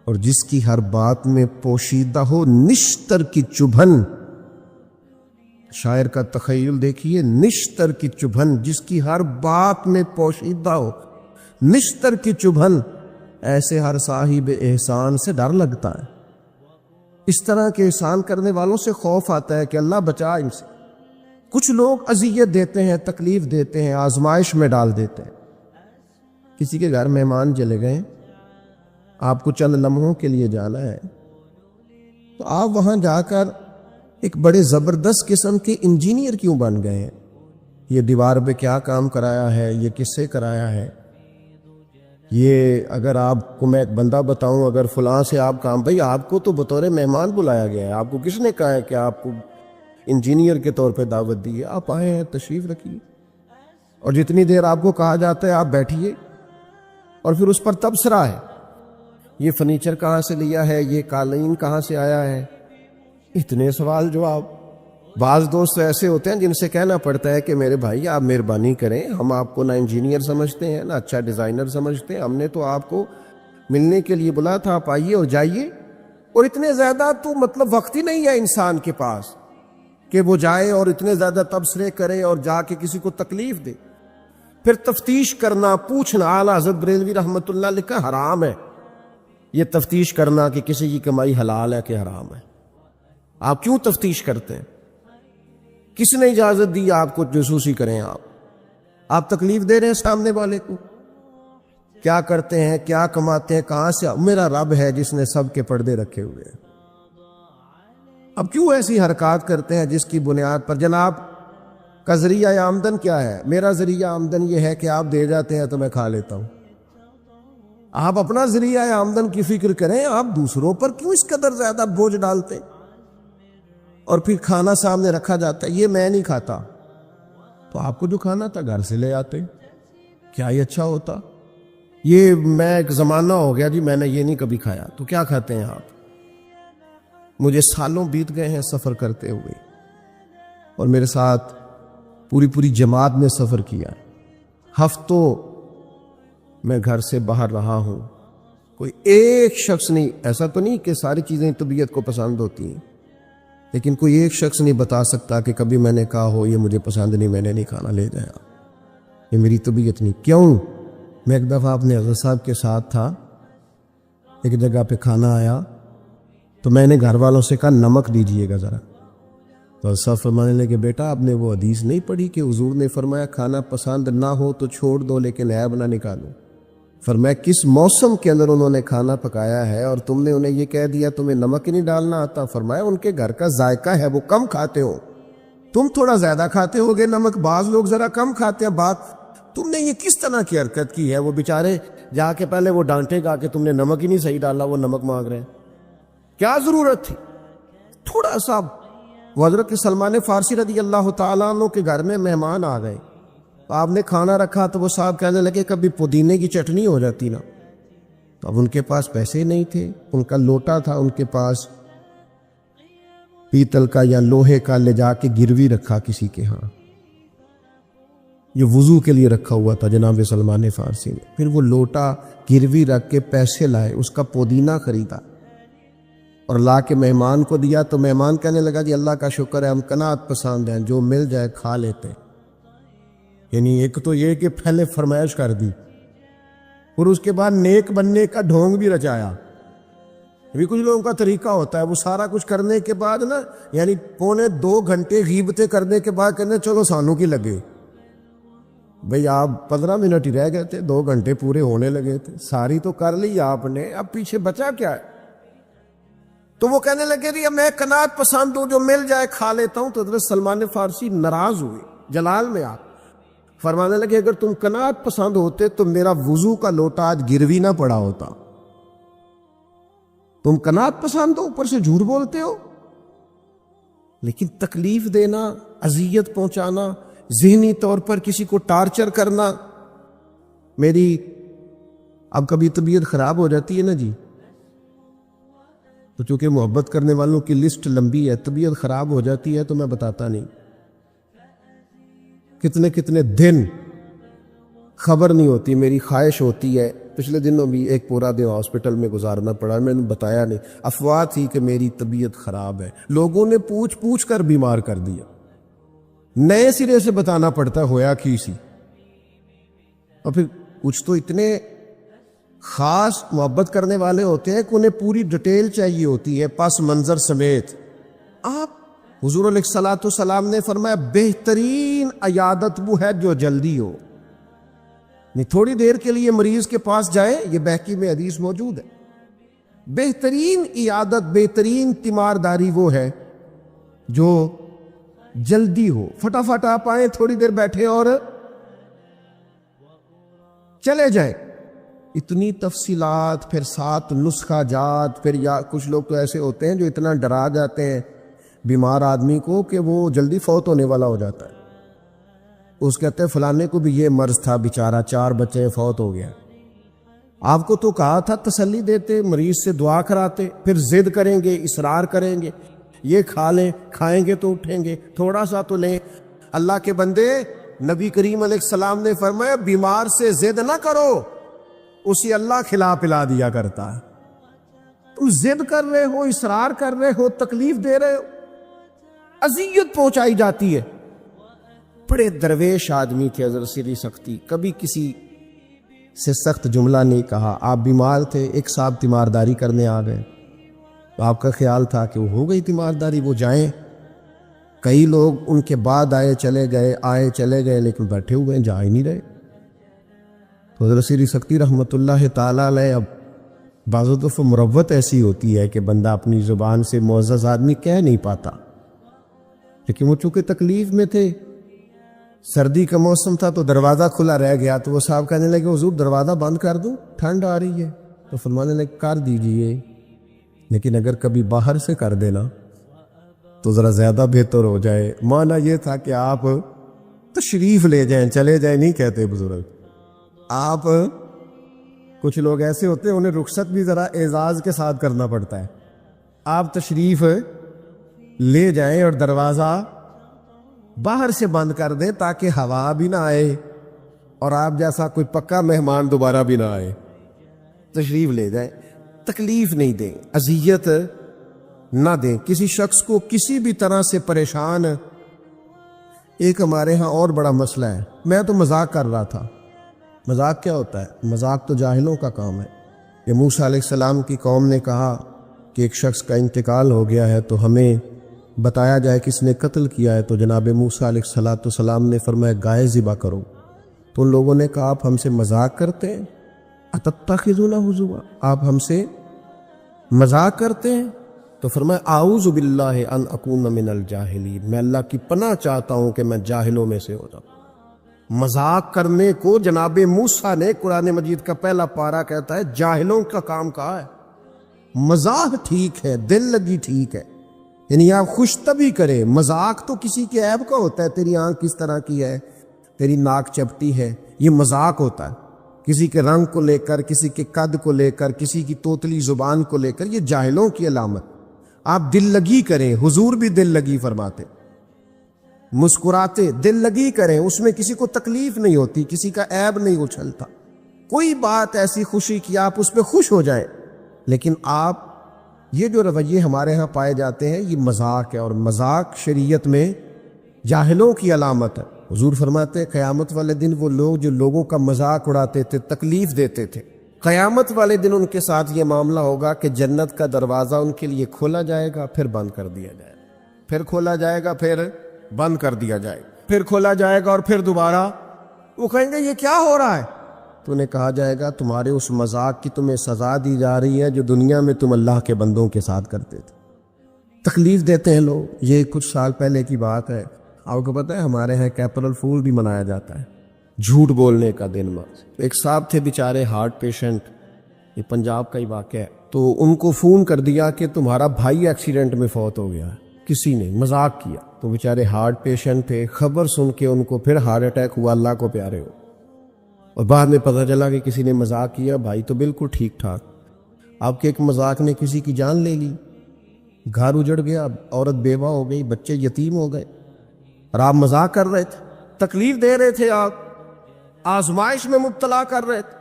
اور جس کی ہر بات میں پوشیدہ ہو نشتر کی چبھن۔ شاعر کا تخیل دیکھیے، نشتر کی چبھن، جس کی ہر بات میں پوشیدہ ہو نشتر کی چبھن، ایسے ہر صاحب احسان سے ڈر لگتا ہے۔ اس طرح کے احسان کرنے والوں سے خوف آتا ہے کہ اللہ بچا ان سے۔ کچھ لوگ اذیت دیتے ہیں، تکلیف دیتے ہیں، آزمائش میں ڈال دیتے ہیں۔ کسی کے گھر مہمان چلے گئے، آپ کو چند لمحوں کے لیے جانا ہے، تو آپ وہاں جا کر ایک بڑے زبردست قسم کے انجینئر کیوں بن گئے ہیں؟ یہ دیوار پہ کیا کام کرایا ہے، یہ کس سے کرایا ہے، یہ اگر آپ کو میں ایک بندہ بتاؤں، اگر فلاں سے آپ کام، بھئی آپ کو تو بطور مہمان بلایا گیا ہے، آپ کو کس نے کہا ہے کہ آپ کو انجینئر کے طور پہ دعوت دی ہے؟ آپ آئے ہیں، تشریف رکھیے، اور جتنی دیر آپ کو کہا جاتا ہے آپ بیٹھیے، اور پھر اس پر تبصرہ ہے، یہ فرنیچر کہاں سے لیا ہے، یہ قالین کہاں سے آیا ہے، اتنے سوال جواب۔ بعض دوست ایسے ہوتے ہیں جن سے کہنا پڑتا ہے کہ میرے بھائی آپ مہربانی کریں، ہم آپ کو نہ انجینئر سمجھتے ہیں، نہ اچھا ڈیزائنر سمجھتے ہیں، ہم نے تو آپ کو ملنے کے لیے بلایا تھا، آپ آئیے اور جائیے، اور اتنے زیادہ تو مطلب وقت ہی نہیں ہے انسان کے پاس کہ وہ جائے اور اتنے زیادہ تبصرے کرے اور جا کے کسی کو تکلیف دے۔ پھر تفتیش کرنا، پوچھنا، اعلیٰ حضرت بریلوی رحمۃ اللہ لکھا حرام ہے یہ تفتیش کرنا کہ کسی کی کمائی حلال ہے کہ حرام ہے۔ آپ کیوں تفتیش کرتے ہیں؟ کس نے اجازت دی آپ کو جاسوسی کریں؟ آپ تکلیف دے رہے ہیں سامنے والے کو۔ کیا کرتے ہیں، کیا کماتے ہیں، کہاں سے؟ میرا رب ہے جس نے سب کے پردے رکھے ہوئے ہیں۔ اب کیوں ایسی حرکات کرتے ہیں جس کی بنیاد پر جناب کا ذریعہ آمدن کیا ہے؟ میرا ذریعہ آمدن یہ ہے کہ آپ دے جاتے ہیں تو میں کھا لیتا ہوں۔ آپ اپنا ذریعہ آمدن کی فکر کریں، آپ دوسروں پر کیوں اس قدر زیادہ بوجھ ڈالتے؟ اور پھر کھانا سامنے رکھا جاتا ہے، یہ میں نہیں کھاتا، تو آپ کو جو کھانا تھا گھر سے لے آتے، کیا یہ اچھا ہوتا؟ یہ میں ایک زمانہ ہو گیا جی میں نے یہ نہیں کبھی کھایا، تو کیا کھاتے ہیں آپ؟ مجھے سالوں بیت گئے ہیں سفر کرتے ہوئے، اور میرے ساتھ پوری جماعت نے سفر کیا، ہفتوں میں گھر سے باہر رہا ہوں، کوئی ایک شخص نہیں، ایسا تو نہیں کہ ساری چیزیں طبیعت کو پسند ہوتی ہیں، لیکن کوئی ایک شخص نہیں بتا سکتا کہ کبھی میں نے کہا ہو یہ مجھے پسند نہیں، میں نے نہیں کھانا، لے جائیں آپ، یہ میری طبیعت نہیں۔ کیوں؟ میں ایک دفعہ اپنے حضرت صاحب کے ساتھ تھا، ایک جگہ پہ کھانا آیا تو میں نے گھر والوں سے کہا نمک دیجئے گا ذرا، تو حضرت صاحب فرمانے لگے بیٹا آپ نے وہ حدیث نہیں پڑھی کہ حضور نے فرمایا کھانا پسند نہ ہو تو چھوڑ دو لیکن عیب نہ نکالو؟ فرمایا کس موسم کے اندر انہوں نے کھانا پکایا ہے اور تم نے انہیں یہ کہہ دیا تمہیں نمک ہی نہیں ڈالنا آتا؟ فرمایا ان کے گھر کا ذائقہ ہے، وہ کم کھاتے ہو، تم تھوڑا زیادہ کھاتے ہوگے نمک، بعض لوگ ذرا کم کھاتے ہیں، بات تم نے یہ کس طرح کی حرکت کی ہے؟ وہ بیچارے جا کے پہلے وہ ڈانٹے گا کہ تم نے نمک ہی نہیں صحیح ڈالا، وہ نمک مانگ رہے ہیں، کیا ضرورت تھی؟ تھوڑا سا وہ حضرت سلمان فارسی رضی اللہ تعالیٰ عنہ کے گھر میں مہمان آ گئے، آپ نے کھانا رکھا تو وہ صاحب کہنے لگے کبھی پودینے کی چٹنی ہو جاتی نا، تو اب ان کے پاس پیسے نہیں تھے، ان کا لوٹا تھا ان کے پاس پیتل کا یا لوہے کا، لے جا کے گروی رکھا کسی کے ہاں، یہ وضو کے لیے رکھا ہوا تھا جناب سلمان فارسی نے، پھر وہ لوٹا گروی رکھ کے پیسے لائے، اس کا پودینہ خریدا اور لا کے مہمان کو دیا، تو مہمان کہنے لگا جی اللہ کا شکر ہے ہم قناعت پسند ہیں، جو مل جائے کھا لیتے ہیں۔ یعنی ایک تو یہ کہ پہلے فرمائش کر دی اور اس کے بعد نیک بننے کا ڈھونگ بھی رچایا۔ ابھی کچھ لوگوں کا طریقہ ہوتا ہے وہ سارا کچھ کرنے کے بعد نا، یعنی 1.25 گھنٹے غیبتیں کرنے کے بعد کہنے چلو سانوں کی لگے، بھئی آپ 15 منٹ ہی رہ گئے تھے، 2 گھنٹے پورے ہونے لگے تھے، ساری تو کر لی آپ نے، اب پیچھے بچا کیا ہے؟ تو وہ کہنے لگے جی میں قناعت پسند ہوں، جو مل جائے کھا لیتا ہوں۔ تو حضرت سلمان فارسی ناراض ہوئے، جلال میں آپ فرمانے لگے اگر تم قناعت پسند ہوتے تو میرا وضو کا لوٹا آج گروی نہ پڑا ہوتا، تم قناعت پسند ہو، اوپر سے جھوٹ بولتے ہو۔ لیکن تکلیف دینا، اذیت پہنچانا، ذہنی طور پر کسی کو ٹارچر کرنا، میری اب کبھی طبیعت خراب ہو جاتی ہے نا جی، تو چونکہ محبت کرنے والوں کی لسٹ لمبی ہے، طبیعت خراب ہو جاتی ہے تو میں بتاتا نہیں، کتنے کتنے دن خبر نہیں ہوتی، میری خواہش ہوتی ہے، پچھلے دنوں بھی ایک پورا دن ہاسپٹل میں گزارنا پڑا، میں نے بتایا نہیں، افواہ تھی کہ میری طبیعت خراب ہے، لوگوں نے پوچھ پوچھ کر بیمار کر دیا، نئے سرے سے بتانا پڑتا ہے ہویا کی سی، اور پھر کچھ تو اتنے خاص محبت کرنے والے ہوتے ہیں کہ انہیں پوری ڈیٹیل چاہیے ہوتی ہے پس منظر سمیت۔ آپ حضور علیہ الصلوۃ والسلام نے فرمایا بہترین عیادت وہ ہے جو جلدی ہو، نہیں تھوڑی دیر کے لیے مریض کے پاس جائے، یہ بہقی میں حدیث موجود ہے، بہترین عیادت، بہترین تیمارداری وہ ہے جو جلدی ہو، فٹافٹ آپ آئیں، تھوڑی دیر بیٹھے اور چلے جائیں۔ اتنی تفصیلات، پھر 7 نسخہ جات، پھر یا کچھ لوگ تو ایسے ہوتے ہیں جو اتنا ڈرا جاتے ہیں بیمار آدمی کو کہ وہ جلدی فوت ہونے والا ہو جاتا ہے، اس کہتے ہیں فلانے کو بھی یہ مرض تھا بیچارہ، 4 بچے فوت ہو گیا۔ آپ کو تو کہا تھا تسلی دیتے، مریض سے دعا کراتے، پھر ضد کریں گے، اصرار کریں گے، یہ کھا لیں، کھائیں گے تو اٹھیں گے، تھوڑا سا تو لیں۔ اللہ کے بندے، نبی کریم علیہ السلام نے فرمایا بیمار سے ضد نہ کرو، اسی اللہ کھلا پلا دیا کرتا ہے۔ تم ضد کر رہے ہو، اصرار کر رہے ہو، تکلیف دے رہے ہو، اذیت پہنچائی جاتی ہے۔ بڑے درویش آدمی تھے حضرت سری سختی، کبھی کسی سے سخت جملہ نہیں کہا۔ آپ بیمار تھے، ایک صاحب تیمارداری کرنے آ گئے، تو آپ کا خیال تھا کہ وہ ہو گئی تیمارداری، وہ جائیں۔ کئی لوگ ان کے بعد آئے چلے گئے، لیکن بیٹھے ہوئے ہیں، جا ہی نہیں رہے۔ تو حضرت سری سختی رحمۃ اللہ تعالیٰ علیہ، اب بعض دفعہ مروت ایسی ہوتی ہے کہ بندہ اپنی زبان سے معزز آدمی کہہ نہیں پاتا، لیکن وہ چونکہ تکلیف میں تھے، سردی کا موسم تھا تو دروازہ کھلا رہ گیا، تو وہ صاحب کہنے لگے حضور دروازہ بند کر دوں، ٹھنڈ آ رہی ہے؟ تو فرمانے لگے کر دیجئے، لیکن اگر کبھی باہر سے کر دینا تو ذرا زیادہ بہتر ہو جائے۔ معنی یہ تھا کہ آپ تشریف لے جائیں، چلے جائیں نہیں کہتے بزرگ۔ آپ کچھ لوگ ایسے ہوتے ہیں انہیں رخصت بھی ذرا اعزاز کے ساتھ کرنا پڑتا ہے، آپ تشریف لے جائیں اور دروازہ باہر سے بند کر دیں تاکہ ہوا بھی نہ آئے اور آپ جیسا کوئی پکا مہمان دوبارہ بھی نہ آئے۔ تشریف لے جائیں، تکلیف نہیں دیں، اذیت نہ دیں کسی شخص کو کسی بھی طرح سے پریشان۔ ایک ہمارے ہاں اور بڑا مسئلہ ہے، میں تو مذاق کر رہا تھا۔ مذاق کیا ہوتا ہے؟ مذاق تو جاہلوں کا کام ہے۔ کہ موسیٰ علیہ السلام کی قوم نے کہا کہ ایک شخص کا انتقال ہو گیا ہے تو ہمیں بتایا جائے کس نے قتل کیا ہے، تو جناب موسیٰ علیہ السلام نے فرمایا گائے ذبح کرو۔ تو ان لوگوں نے کہا آپ ہم سے مذاق کرتے ہیں، اتتخذونہ ہزوا، آپ ہم سے مذاق کرتے ہیں؟ تو فرمایا اعوذ باللہ ان اکون من الجاہلین، میں اللہ کی پناہ چاہتا ہوں کہ میں جاہلوں میں سے ہو جاؤں۔ مذاق کرنے کو جناب موسیٰ نے، قرآن مجید کا پہلا پارہ کہتا ہے جاہلوں کا کام کہا ہے۔ مذاق ٹھیک ہے، دل لگی ٹھیک ہے، یعنی آپ خوش طبعی کریں۔ مذاق تو کسی کے عیب کا ہوتا ہے، تیری آنکھ کس طرح کی ہے، تیری ناک چپٹی ہے، یہ مذاق ہوتا ہے۔ کسی کے رنگ کو لے کر، کسی کے قد کو لے کر، کسی کی توتلی زبان کو لے کر، یہ جاہلوں کی علامت۔ آپ دل لگی کریں، حضور بھی دل لگی فرماتے، مسکراتے دل لگی کریں، اس میں کسی کو تکلیف نہیں ہوتی، کسی کا عیب نہیں اچھلتا۔ کوئی بات ایسی خوشی کی آپ اس پہ خوش ہو جائیں، لیکن آپ یہ جو رویے ہمارے ہاں پائے جاتے ہیں یہ مذاق ہے، اور مذاق شریعت میں جاہلوں کی علامت ہے۔ حضور فرماتے ہیں قیامت والے دن وہ لوگ جو لوگوں کا مذاق اڑاتے تھے، تکلیف دیتے تھے، قیامت والے دن ان کے ساتھ یہ معاملہ ہوگا کہ جنت کا دروازہ ان کے لیے کھولا جائے گا، پھر بند کر دیا جائے گا، پھر کھولا جائے گا، پھر بند کر دیا جائے گا، پھر کھولا جائے گا، اور پھر دوبارہ وہ کہیں گے یہ کیا ہو رہا ہے؟ تو انہیں کہا جائے گا تمہارے اس مذاق کی تمہیں سزا دی جا رہی ہے جو دنیا میں تم اللہ کے بندوں کے ساتھ کرتے تھے۔ تکلیف دیتے ہیں لوگ۔ یہ کچھ سال پہلے کی بات ہے، آپ کو پتہ ہے ہمارے ہاں اپریل فول بھی منایا جاتا ہے، جھوٹ بولنے کا دن۔ ایک صاحب تھے بیچارے ہارٹ پیشنٹ، یہ پنجاب کا ہی واقعہ ہے، تو ان کو فون کر دیا کہ تمہارا بھائی ایکسیڈنٹ میں فوت ہو گیا ہے، کسی نے مذاق کیا۔ تو بیچارے ہارٹ پیشنٹ تھے، خبر سن کے ان کو پھر ہارٹ اٹیک ہوا، اللہ کو پیارے ہو، اور بعد میں پتہ چلا کہ کسی نے مذاق کیا، بھائی تو بالکل ٹھیک ٹھاک، آپ کے ایک مذاق نے کسی کی جان لے لی، گھر اجڑ گیا، عورت بیوہ ہو گئی، بچے یتیم ہو گئے، اور آپ مذاق کر رہے تھے، تکلیف دے رہے تھے، آپ آزمائش میں مبتلا کر رہے تھے۔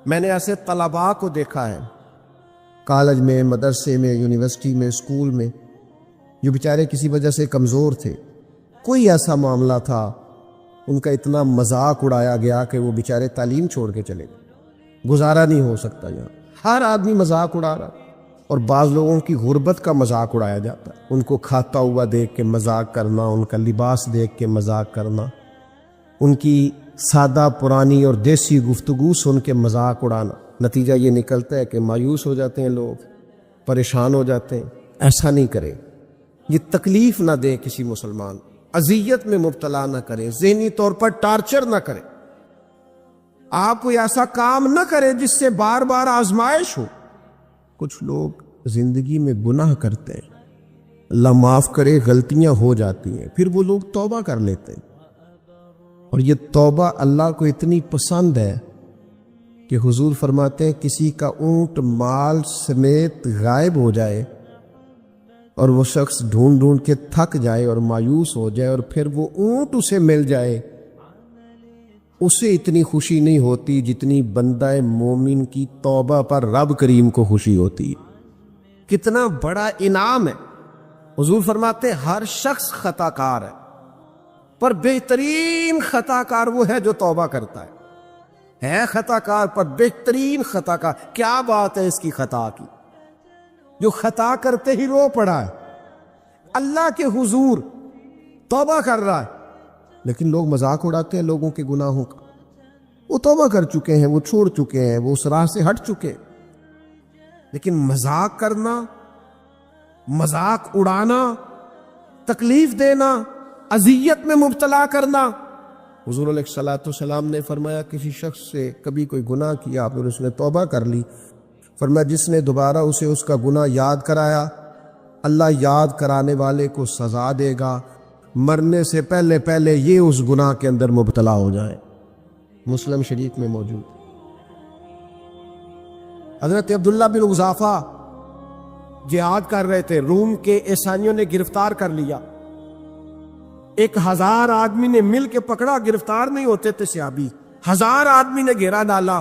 میں نے ایسے طلباء کو دیکھا ہے کالج میں، مدرسے میں، یونیورسٹی میں، اسکول میں، جو بیچارے کسی وجہ سے کمزور تھے، کوئی ایسا معاملہ تھا ان کا اتنا مذاق اڑایا گیا کہ وہ بیچارے تعلیم چھوڑ کے چلے گئے، گزارا نہیں ہو سکتا یہاں، ہر آدمی مذاق اڑا رہا۔ اور بعض لوگوں کی غربت کا مذاق اڑایا جاتا ہے، ان کو کھاتا ہوا دیکھ کے مذاق کرنا، ان کا لباس دیکھ کے مذاق کرنا، ان کی سادہ پرانی اور دیسی گفتگو سن کے مذاق اڑانا۔ نتیجہ یہ نکلتا ہے کہ مایوس ہو جاتے ہیں لوگ، پریشان ہو جاتے ہیں۔ ایسا نہیں کریں، یہ تکلیف نہ دیں کسی مسلمان، اذیت میں مبتلا نہ کریں، ذہنی طور پر ٹارچر نہ کریں، آپ کوئی ایسا کام نہ کریں جس سے بار بار آزمائش ہو۔ کچھ لوگ زندگی میں گناہ کرتے ہیں، اللہ معاف کرے، غلطیاں ہو جاتی ہیں، پھر وہ لوگ توبہ کر لیتے ہیں، اور یہ توبہ اللہ کو اتنی پسند ہے کہ حضور فرماتے ہیں کسی کا اونٹ مال سمیت غائب ہو جائے اور وہ شخص ڈھونڈ ڈھونڈ کے تھک جائے اور مایوس ہو جائے، اور پھر وہ اونٹ اسے مل جائے، اسے اتنی خوشی نہیں ہوتی جتنی بندہ مومن کی توبہ پر رب کریم کو خوشی ہوتی ہے۔ کتنا بڑا انعام ہے۔ حضور فرماتے ہیں ہر شخص خطا کار ہے، پر بہترین خطا کار وہ ہے جو توبہ کرتا ہے خطا کار پر بہترین خطا کار۔ کیا بات ہے اس کی خطا کی، جو خطا کرتے ہی رو پڑا ہے، اللہ کے حضور توبہ کر رہا ہے، لیکن لوگ مذاق اڑاتے ہیں لوگوں کے گناہوں کا۔ وہ توبہ کر چکے ہیں، وہ چھوڑ چکے ہیں، وہ اس راہ سے ہٹ چکے، لیکن مذاق کرنا، مذاق اڑانا، تکلیف دینا، اذیت میں مبتلا کرنا۔ حضور علیہ السلام نے فرمایا کسی شخص سے کبھی کوئی گناہ کیا پھر اس نے توبہ کر لی، فرمایا جس نے دوبارہ اسے اس کا گناہ یاد کرایا، اللہ یاد کرانے والے کو سزا دے گا، مرنے سے پہلے پہلے یہ اس گناہ کے اندر مبتلا ہو جائے۔ مسلم شریف میں موجود۔ حضرت عبداللہ بن حذافہ جہاد کر رہے تھے، روم کے عیسائیوں نے گرفتار کر لیا، 1000 آدمی نے مل کے پکڑا، گرفتار نہیں ہوتے تھے صحابی، 1000 آدمی نے گھیرا ڈالا،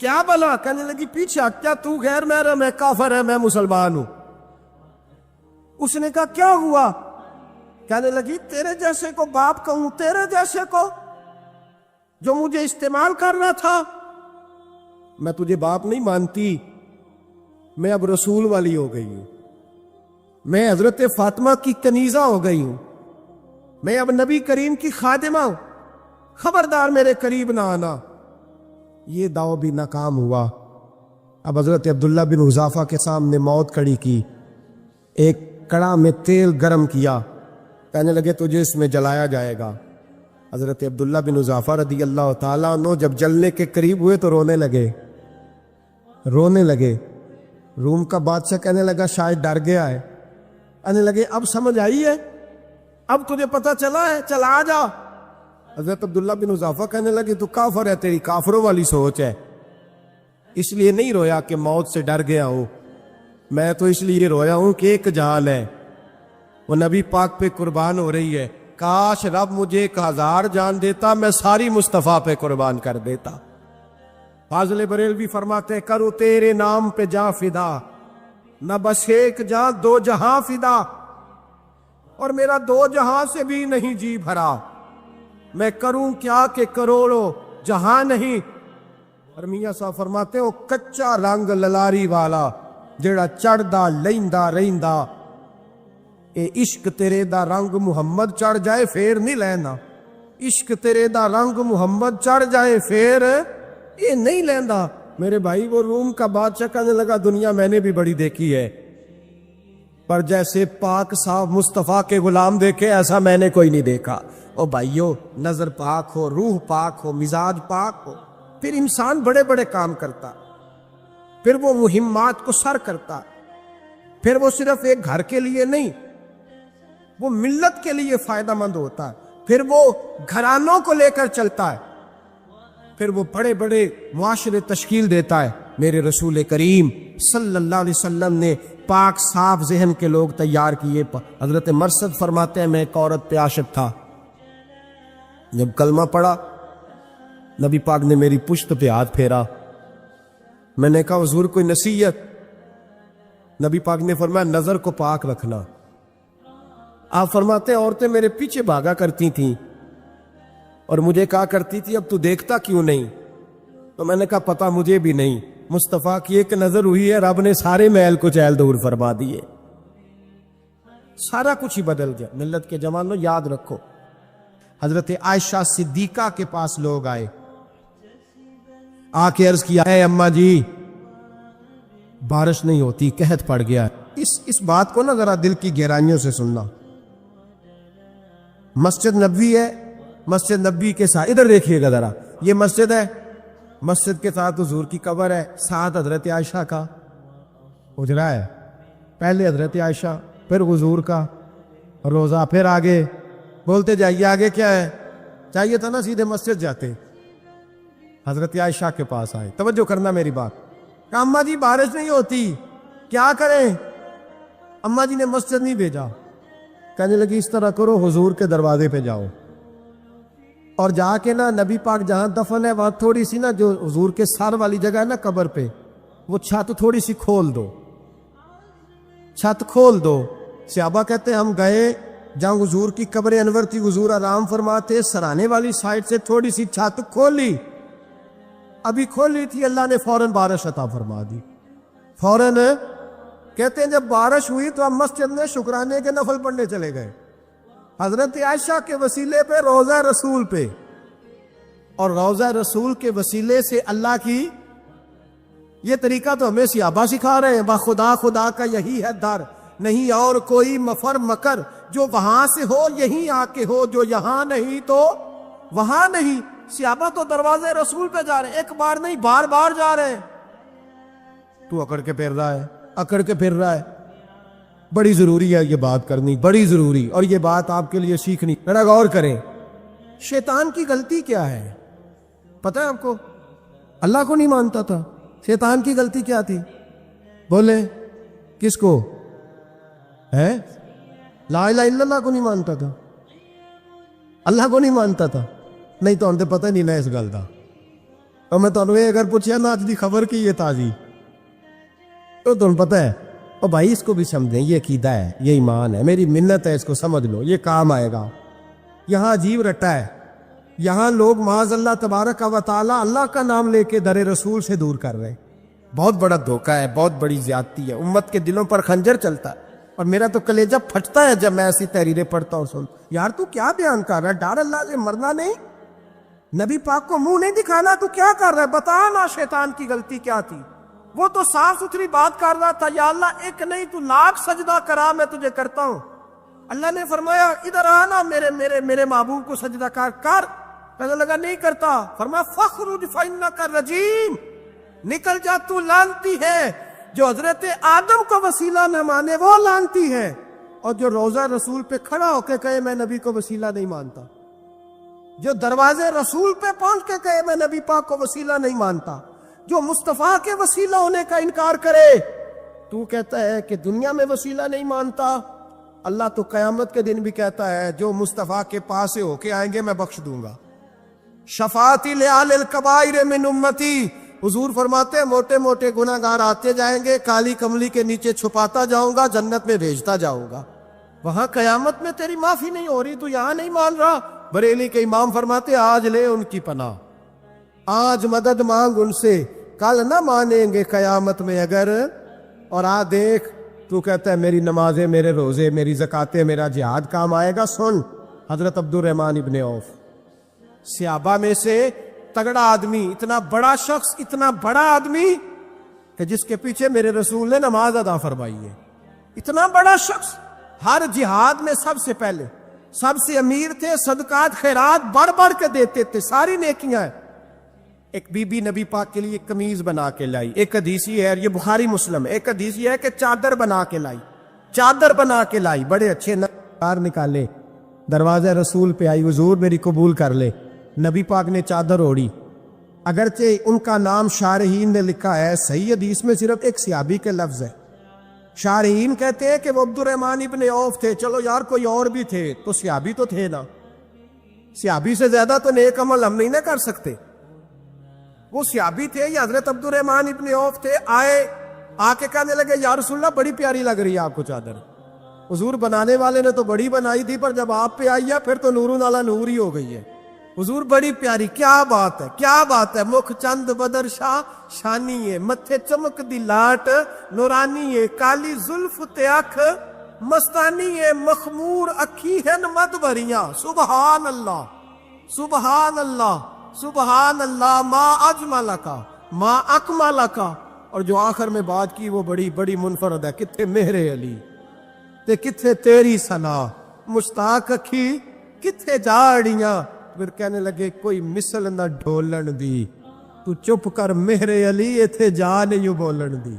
کیا بلا؟ کہنے لگی پیچھے ہٹ، کیا تو غیر محرم ہے، کافر ہے، میں مسلمان ہوں۔ اس نے کہا کیا ہوا؟ کہنے لگی تیرے جیسے کو باپ کہوں، تیرے جیسے کو جو مجھے استعمال کرنا تھا؟ میں تجھے باپ نہیں مانتی، میں اب رسول والی ہو گئی ہوں، میں حضرت فاطمہ کی کنیزہ ہو گئی ہوں، میں اب نبی کریم کی خادمہ ہوں، خبردار میرے قریب نہ آنا۔ یہ دعوی بھی ناکام ہوا۔ اب حضرت عبداللہ بن حذافہ کے سامنے موت کھڑی کی، ایک کڑا میں تیل گرم کیا، کہنے لگے تجھے اس میں جلایا جائے گا۔ حضرت عبداللہ بن حذافہ رضی اللہ تعالیٰ عنہ جب جلنے کے قریب ہوئے تو رونے لگے۔ روم کا بادشاہ کہنے لگا شاید ڈر گیا ہے، کہنے لگے اب سمجھ آئی ہے، اب تجھے پتہ چلا ہے، چل آ جا۔ حضرت عبداللہ بن حذافہ کہنے لگے تو کافر ہے، تیری کافروں والی سوچ ہے، اس لیے نہیں رویا کہ موت سے ڈر گیا ہوں، میں تو اس لیے رویا ہوں کہ ایک جان ہے، وہ نبی پاک پہ قربان ہو رہی ہے، کاش رب مجھے 1000 جان دیتا، میں ساری مصطفیٰ پہ قربان کر دیتا۔ فاضل بریلوی فرماتے ہیں کرو تیرے نام پہ جاں فدا، نہ بس ایک جاں 2 جہاں فدا، اور میرا 2 جہاں سے بھی نہیں جی بھرا، میں کروں کیا کہ کروڑوں جہاں نہیں۔ اور میاں صاحب فرماتے ہیں وہ کچا رنگ للاری والا جڑا چڑھدا لیندا رہندا، اے عشق تیرے دا رنگ محمد چڑھ جائے پھر نہیں لینا، عشق تیرے دا رنگ محمد چڑھ جائے پھر یہ نہیں لینا۔ میرے بھائی وہ روم کا بادشاہ کہنے لگا دنیا میں نے بھی بڑی دیکھی ہے، پر جیسے پاک صاحب مصطفیٰ کے غلام دیکھے ایسا میں نے کوئی نہیں دیکھا۔ او بھائیو، نظر پاک ہو، روح پاک ہو، مزاج پاک ہو، پھر انسان بڑے بڑے کام کرتا، پھر وہ مہمات کو سر کرتا، پھر وہ صرف ایک گھر کے لیے نہیں، وہ ملت کے لیے فائدہ مند ہوتا ہے، پھر وہ گھرانوں کو لے کر چلتا ہے، پھر وہ بڑے بڑے معاشرے تشکیل دیتا ہے۔ میرے رسول کریم صلی اللہ علیہ وسلم نے پاک صاف ذہن کے لوگ تیار کیے۔ حضرت مرثد فرماتے ہیں میں ایک عورت پہ عاشق تھا، جب کلمہ پڑھا نبی پاک نے میری پشت پہ ہاتھ پھیرا، میں نے کہا حضور کوئی نصیحت؟ نبی پاک نے فرمایا نظر کو پاک رکھنا۔ آپ فرماتے ہیں عورتیں میرے پیچھے بھاگا کرتی تھیں اور مجھے کہا کرتی تھی اب تو دیکھتا کیوں نہیں؟ تو میں نے کہا پتہ مجھے بھی نہیں، مصطفیٰ کی ایک نظر ہوئی ہے، رب نے سارے محل کو چہل دور فرما دیے، سارا کچھ ہی بدل گیا۔ ملت کے جوانوں یاد رکھو، حضرت عائشہ صدیقہ کے پاس لوگ آئے، آ کے عرض کیا اے اماں جی بارش نہیں ہوتی، قحط پڑ گیا ہے۔ اس بات کو نا ذرا دل کی گہرائیوں سے سننا۔ مسجد نبوی ہے، مسجد نبوی کے ساتھ ادھر دیکھیے گا ذرا، یہ مسجد ہے، مسجد کے ساتھ حضور کی قبر ہے، ساتھ حضرت عائشہ کا حجرہ ہے، پہلے حضرت عائشہ پھر حضور کا روزہ، پھر آگے بولتے جائیے آگے کیا ہے؟ چاہیے تھا نا سیدھے مسجد جاتے۔ حضرت عائشہ کے پاس آئے، توجہ کرنا میری بات، کہ اماں جی بارش نہیں ہوتی کیا کریں؟ اماں جی نے مسجد نہیں بھیجا، کہنے لگی اس طرح کرو حضور کے دروازے پہ جاؤ اور جا کے نا نبی پاک جہاں دفن ہے وہاں تھوڑی سی نا جو حضور کے سر والی جگہ ہے نا قبر پہ، وہ چھت تھوڑی سی کھول دو، چھت کھول دو۔ صحابہ کہتے ہیں ہم گئے جہاں حضور کی قبر انور تھی، حضور آرام فرماتے، سرانے والی سائڈ سے تھوڑی سی چھت کھولی، ابھی کھولی تھی اللہ نے فوراً بارش عطا فرما دی، فوراً۔ کہتے ہیں جب بارش ہوئی تو ہم مسجد میں شکرانے کے نفل پڑھنے چلے گئے، حضرت عائشہ کے وسیلے پہ، روضہ رسول پہ، اور روضہ رسول کے وسیلے سے اللہ کی یہ طریقہ تو ہمیں صحابہ سکھا رہے ہیں، خدا خدا کا یہی ہے در، نہیں اور کوئی مفر مکر، جو وہاں سے ہو یہیں آ کے ہو، جو یہاں نہیں تو وہاں نہیں۔ صحابہ تو دروازے رسول پہ جا رہے ہیں، ایک بار نہیں بار بار جا رہے ہیں، تو اکڑ کے پھر رہا ہے، اکڑ کے پھر رہا ہے۔ بڑی ضروری ہے یہ بات کرنی، بڑی ضروری، اور یہ بات آپ کے لیے سیکھنی، ذرا غور کریں۔ شیطان کی غلطی کیا ہے پتہ ہے آپ کو؟ اللہ کو نہیں مانتا تھا، شیطان کی غلطی کیا تھی؟ بولے کس کو ہے؟ لا الہ الا اللہ کو نہیں مانتا تھا، اللہ کو نہیں مانتا تھا، نہیں تو ہم تو پتہ نہیں نہ اس گل کا۔ اور میں تمہیں اگر پوچھا نا اج دی خبر کی یہ تازی تو تمہیں پتہ ہے اور بھائی اس کو بھی سمجھیں، یہ عقیدہ ہے، یہ ایمان ہے، میری منت ہے، اس کو سمجھ لو، یہ کام آئے گا۔ یہاں عجیب رٹا ہے، یہاں لوگ معاذ اللہ تبارک و تعالی اللہ کا نام لے کے در رسول سے دور کر رہے ہیں۔ بہت بڑا دھوکہ ہے، بہت بڑی زیادتی ہے، امت کے دلوں پر خنجر چلتا ہے، اور میرا تو کلیجہ پھٹتا ہے جب میں ایسی تحریریں پڑھتا ہوں۔ سن یار تو کیا بیان کر رہا ہے؟ ڈر اللہ سے مرنا نہیں، نبی پاک کو منہ نہیں دکھانا، تو کیا کر رہا ہے؟ بتا نا شیطان کی غلطی کیا تھی؟ وہ تو صاف ستھری بات کر رہا تھا، یا اللہ ایک نہیں تو لاکھ سجدہ کرا میں تجھے کرتا ہوں۔ اللہ نے فرمایا ادھر آنا، میرے محبوب کو سجدہ کر۔ کہنے لگا نہیں کرتا، فرمایا فخرج فإنک رجیم، نکل جا تو لعنتی ہے۔ جو حضرت آدم کو وسیلہ نہ مانے وہ لعنتی ہے، اور جو روضہ رسول پہ کھڑا ہو کے کہے میں نبی کو وسیلہ نہیں مانتا، جو دروازے رسول پہ پہنچ کے کہے میں نبی پاک کو وسیلہ نہیں مانتا، جو مصطفیٰ کے وسیلہ ہونے کا انکار کرے، تو کہتا ہے کہ دنیا میں وسیلہ نہیں مانتا۔ اللہ تو قیامت کے دن بھی کہتا ہے جو مصطفیٰ کے پاس سے ہو کے آئیں گے میں بخش دوں گا۔ شفاعتی لآل الکبائر من امتی، حضور فرماتے ہیں موٹے موٹے گناہ گار آتے جائیں گے، کالی کملی کے نیچے چھپاتا جاؤں گا، جنت میں بھیجتا جاؤں گا۔ وہاں قیامت میں تیری معافی نہیں ہو رہی، تو یہاں نہیں مان رہا۔ بریلی کے امام فرماتے ہیں آج لے ان کی پناہ، آج مدد مانگ ان سے، کل نہ مانیں گے قیامت میں اگر۔ اور دیکھ تو کہتا ہے میری نمازیں، میرے روزے، میری زکاتیں، میرا جہاد کام آئے گا۔ سن حضرت عبد الرحمن ابن عوف، صحابہ میں سے تگڑا آدمی، اتنا بڑا شخص، اتنا بڑا آدمی کہ جس کے پیچھے میرے رسول نے نماز ادا فرمائی ہے، اتنا بڑا شخص، ہر جہاد میں سب سے پہلے، سب سے امیر تھے، صدقات خیرات بڑھ بڑھ کے دیتے تھے، ساری نیکیاں ہیں۔ ایک بی بی نبی پاک کے لیے قمیض بنا کے لائی، ایک حدیث یہ ہے، یہ بخاری مسلم ہے، ایک حدیث یہ ہے کہ چادر بنا کے لائی، چادر بنا کے لائی، بڑے اچھے نقار نکالے، دروازہ رسول پہ آئی، حضور میری قبول کر لے۔ نبی پاک نے چادر اوڑی، اگرچہ ان کا نام شارحین نے لکھا ہے، صحیح حدیث میں صرف ایک صحابی کے لفظ ہے۔ شارحین کہتے ہیں کہ وہ عبد الرحمن ابن عوف تھے، چلو یار کوئی اور بھی تھے تو صحابی تو تھے نا، صحابی سے زیادہ تو نیک عمل ہم نہیں نہ کر سکتے۔ وہ صحابی تھے یا حضرت عبد الرحمن ابن عوف تھے، آ کے کہنے لگے یا رسول اللہ بڑی پیاری لگ رہی ہے آپ کو چادر۔ حضور بنانے والے نے تو بڑی بنائی تھی، پر جب آپ پہ آئی ہے پھر تو نورون علی نور ہی ہو گئی ہے۔ حضور بڑی پیاری، کیا بات ہے، کیا بات ہے، مکھ چند بدر شاہ شانی ہے، متھے چمک دی لاٹ نورانی ہے، کالی زلف تے اکھ مستانی ہے، مخمور اکھی ہیں مد بھریاں۔ سبحان اللہ سبحان اللہ سبحان اللہ، ما اجملکا ما اکملکا۔ اور جو آخر میں بات کی وہ بڑی بڑی منفرد ہے، کتھے مہر علی تے کتھے تیری ثنا، مشتاق اکھی کتھے جاڑیاں۔ پھر کہنے لگے کوئی مثل نہ ڈھولن دی، تو چپ کر مہر علی ایتھے جا نہیں بولن دی،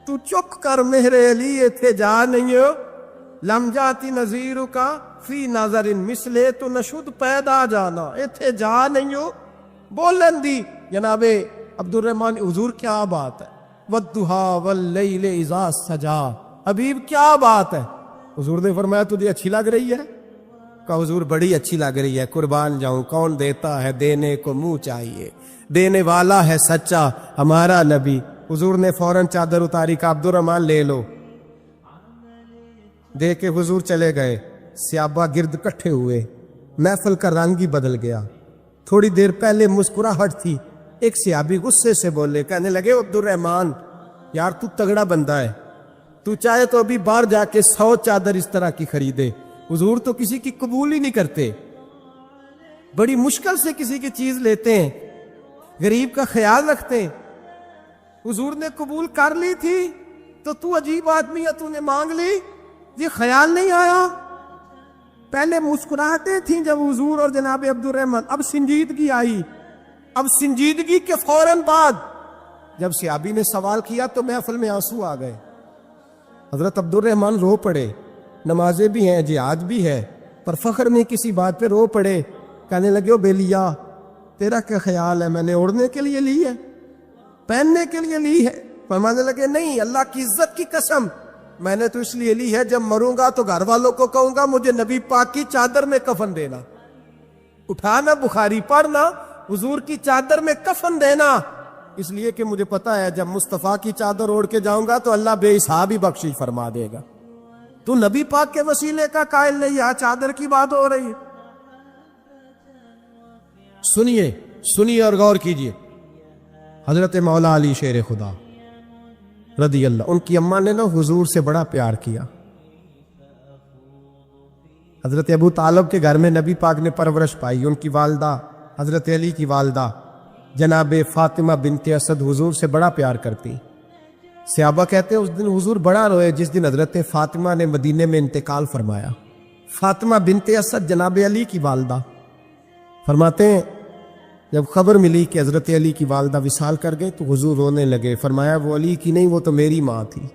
تو چپ کر مہر علی ایتھے جا نہیں، لم جاتی نظیر کا فی نظر مثلے، تو نشد پیدا جانا ایتھے جا نہیں بولن دی۔ جناب عبد الرحمن، حضور کیا بات ہے، والضحیٰ واللیل اذا سجا، حبیب کیا بات ہے۔ حضور نے فرمایا تجھے اچھی لگ رہی ہے؟ کہا حضور بڑی اچھی لگ رہی ہے، قربان جاؤں، کون دیتا ہے دینے کو منہ چاہیے، دینے والا ہے سچا ہمارا نبی۔ حضور نے فوراً چادر اتاری، کہا عبد الرحمن لے لو، دے کے حضور چلے گئے۔ صحابہ گرد کٹھے ہوئے، محفل کا رنگ ہی بدل گیا۔ تھوڑی دیر پہلے مسکراہٹ تھی، ایک صحابی غصے سے بولے، کہنے لگے عبد الرحمن یار تو تگڑا بندہ ہے، تو چاہے تو ابھی باہر جا کے 100 چادر اس طرح کی خریدے، حضور تو کسی کی قبول ہی نہیں کرتے، بڑی مشکل سے کسی کی چیز لیتے ہیں، غریب کا خیال رکھتے ہیں۔ حضور نے قبول کر لی تھی تو عجیب آدمی ہے، تو نے مانگ لی، یہ خیال نہیں آیا۔ پہلے مسکراہٹیں تھیں جب حضور اور جناب عبد الرحمن، اب سنجیدگی آئی۔ اب سنجیدگی کے فوراً بعد جب صحابی نے سوال کیا تو محفل میں آنسو آ گئے۔ حضرت عبد الرحمن رو پڑے، نمازیں بھی ہیں، جہاد بھی ہے، پر فخر میں کسی بات پہ رو پڑے۔ کہنے لگے او بیلیا تیرا کیا خیال ہے، میں نے اوڑھنے کے لیے لی ہے، پہننے کے لیے لی ہے؟ فرمانے لگے نہیں، اللہ کی عزت کی قسم، میں نے تو اس لیے لی ہے جب مروں گا تو گھر والوں کو کہوں گا مجھے نبی پاک کی چادر میں کفن دینا۔ اٹھانا بخاری پڑھنا، حضور کی چادر میں کفن دینا، اس لیے کہ مجھے پتا ہے جب مصطفیٰ کی چادر اوڑھ کے جاؤں گا تو اللہ بے حساب ہی بخشش فرما دے گا۔ تو نبی پاک کے وسیلے کا قائل نہیں، یہاں چادر کی بات ہو رہی ہے۔ سنیے اور غور کیجئے، حضرت مولا علی شیر خدا رضی اللہ، ان کی اماں نے نا حضور سے بڑا پیار کیا۔ حضرت ابو طالب کے گھر میں نبی پاک نے پرورش پائی۔ ان کی والدہ حضرت علی کی والدہ جناب فاطمہ بنت اسد حضور سے بڑا پیار کرتی۔ صحابہ کہتے ہیں اس دن حضور بڑا روئے جس دن حضرت فاطمہ نے مدینے میں انتقال فرمایا۔ فاطمہ بنت اسد جناب علی کی والدہ فرماتے ہیں جب خبر ملی کہ حضرت علی کی والدہ وصال کر گئے تو حضور رونے لگے۔ فرمایا وہ علی کی نہیں، وہ تو میری ماں تھی،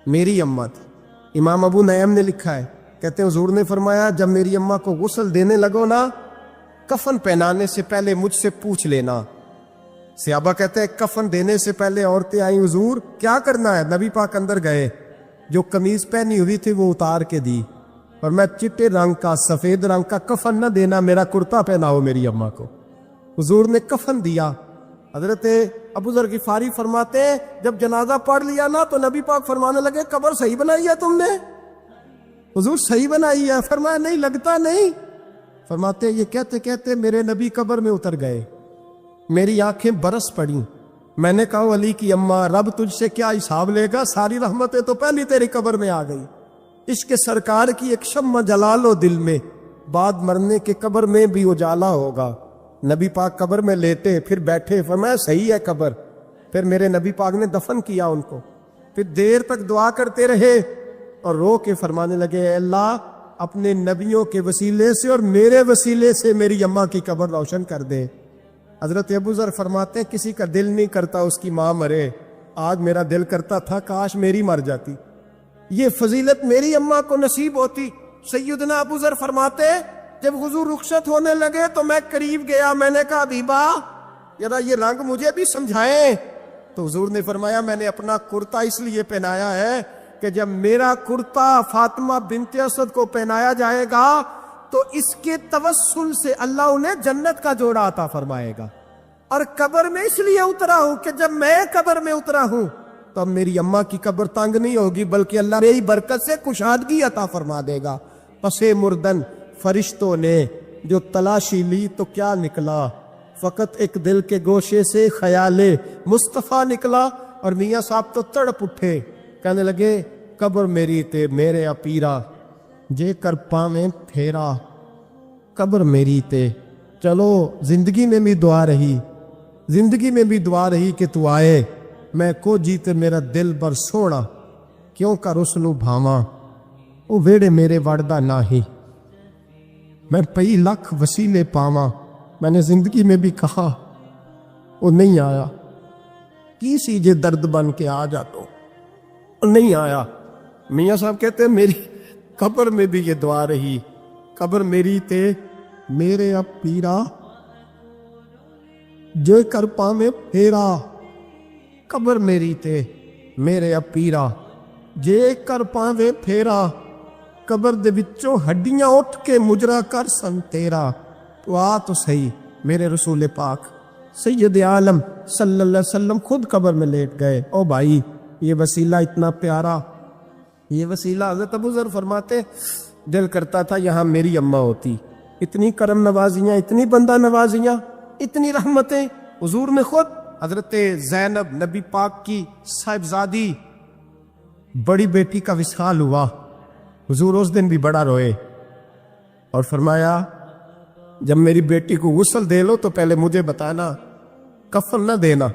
میری اماں تھی۔ امام ابو نعیم نے لکھا ہے، کہتے ہیں حضور نے فرمایا جب میری اماں کو غسل دینے لگو نا، کفن پہنانے سے پہلے مجھ سے پوچھ لینا۔ صحابہ کہتے ہیں کفن دینے سے پہلے عورتیں آئیں، حضور کیا کرنا ہے؟ نبی پاک اندر گئے، جو قمیض پہنی ہوئی تھی وہ اتار کے دی، اور میں چٹے رنگ کا سفید رنگ کا کفن نہ دینا، میرا کرتا پہناؤ میری اماں کو۔ حضور نے کفن دیا۔ حضرت ابو ذر غفاری فرماتے ہیں جب جنازہ پڑھ لیا نا تو نبی پاک فرمانے لگے قبر صحیح بنائی ہے تم نے؟ حضور صحیح بنائی ہے؟ فرمایا نہیں، لگتا نہیں۔ فرماتے یہ کہتے کہتے میرے نبی قبر میں اتر گئے، میری آنکھیں برس پڑیں۔ میں نے کہا علی کی اماں رب تجھ سے کیا حساب لے گا، ساری رحمتیں تو پہلی تیری قبر میں آ گئی۔ عشق سرکار کی ایک شمع جلا لو دل میں، بعد مرنے کے قبر میں بھی اجالا ہوگا۔ نبی پاک قبر میں لیٹے پھر بیٹھے، فرمایا صحیح ہے قبر۔ پھر میرے نبی پاک نے دفن کیا ان کو، پھر دیر تک دعا کرتے رہے اور رو کے فرمانے لگے اے اللہ اپنے نبیوں کے وسیلے سے اور میرے وسیلے سے میری اماں کی قبر روشن کر دے۔ حضرت ابو ذر فرماتے ہیں کسی کا دل نہیں کرتا اس کی ماں مرے، آج میرا دل کرتا تھا کاش میری مر جاتی، یہ فضیلت میری اماں کو نصیب ہوتی۔ سیدنا ابو ذر فرماتے جب حضور رخصت ہونے لگے تو میں قریب گیا، میں نے کہا حبیبہ ذرا یہ رنگ مجھے بھی سمجھائیں۔ تو حضور نے فرمایا میں نے اپنا کرتا اس لیے پہنایا ہے کہ جب میرا کرتا فاطمہ بنت اسد کو پہنایا جائے گا تو اس کے توسل سے اللہ انہیں جنت کا جوڑا عطا فرمائے گا۔ اور قبر میں اس لیے اترا ہوں کہ جب میں قبر میں اترا ہوں تو اب میری اماں کی قبر تنگ نہیں ہوگی بلکہ اللہ میری برکت سے کشادگی عطا فرما دے گا۔ پس مردن فرشتوں نے جو تلاشی لی تو کیا نکلا، فقط ایک دل کے گوشے سے خیال مصطفیٰ نکلا۔ اور میاں صاحب تو تڑپ اٹھے، کہنے لگے قبر میری تے میرے اپیرا جے کر پاویں پھیرا، قبر میری تے۔ چلو زندگی میں بھی دعا رہی، زندگی میں بھی دعا رہی کہ تو آئے، میں کو جیتے میرا دل بر سونا، کیوں کر اس نو بھاواں او ویڑے میرے وڑدا ناہی، میں پئی لکھ وسیلے پاواں۔ میں نے زندگی میں بھی کہا وہ نہیں آیا، کی سی جے درد بن کے آ جاتو، نہیں آیا۔ میاں صاحب کہتے ہیں میری قبر میں بھی یہ دعا رہی، قبر میری تے میرے اب پیرا جو کر پاویں پھیرا، قبر میری تے میرے اب پیرا جے کر پاویں پھیرا، قبر دے وچوں ہڈیاں اٹھ کے مجرا کر سن تیرا۔ تو آ تو صحیح میرے رسول پاک سید عالم صلی اللہ علیہ وسلم خود قبر میں لیٹ گئے۔ او بھائی یہ وسیلہ اتنا پیارا، یہ وسیلہ حضرت ابو ذر فرماتے دل کرتا تھا یہاں میری اماں ہوتی، اتنی کرم نوازیاں، اتنی بندہ نوازیاں، اتنی رحمتیں۔ حضور نے خود حضرت زینب نبی پاک کی صاحبزادی بڑی بیٹی کا وصال ہوا، حضور اس دن بھی بڑا روئے اور فرمایا جب میری بیٹی کو غسل دے لو تو پہلے مجھے بتانا، کفن نہ دینا۔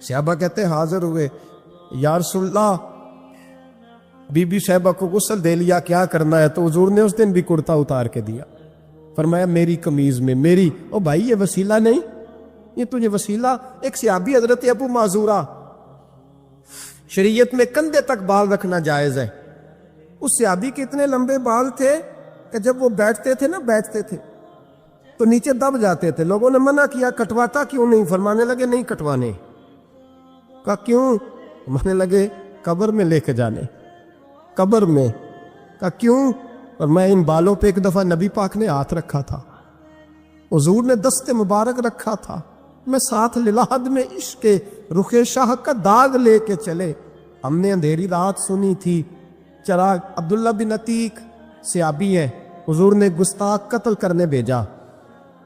صحابہ کہتے ہیں حاضر ہوئے، یا رسول اللہ بی بی صاحبہ کو غسل دے لیا، کیا کرنا ہے؟ تو حضور نے اس دن بھی کرتا اتار کے دیا، فرمایا میری قمیض میں میری۔ او بھائی یہ وسیلہ نہیں، یہ تجھے وسیلہ۔ ایک صحابی حضرت ابو معذورہ، شریعت میں کندھے تک بال رکھنا جائز ہے، اس صحابی کے اتنے لمبے بال تھے کہ جب وہ بیٹھتے تھے نا، بیٹھتے تھے تو نیچے دب جاتے تھے۔ لوگوں نے منع کیا کٹواتا کیوں نہیں؟ فرمانے لگے نہیں کٹوانے۔ کہا کیوں؟ فرمانے لگے قبر میں لے کے جانے، قبر میں۔ کہا کیوں؟ اور میں ان بالوں پہ ایک دفعہ نبی پاک نے ہاتھ رکھا تھا، حضور نے دست مبارک رکھا تھا، میں ساتھ للحد میں عشق کے رخ شاہ کا داغ لے کے چلے، ہم نے اندھیری رات سنی تھی چراغ۔ عبداللہ بن عتیق صحابی ہے، حضور نے گستاخ قتل کرنے بھیجا،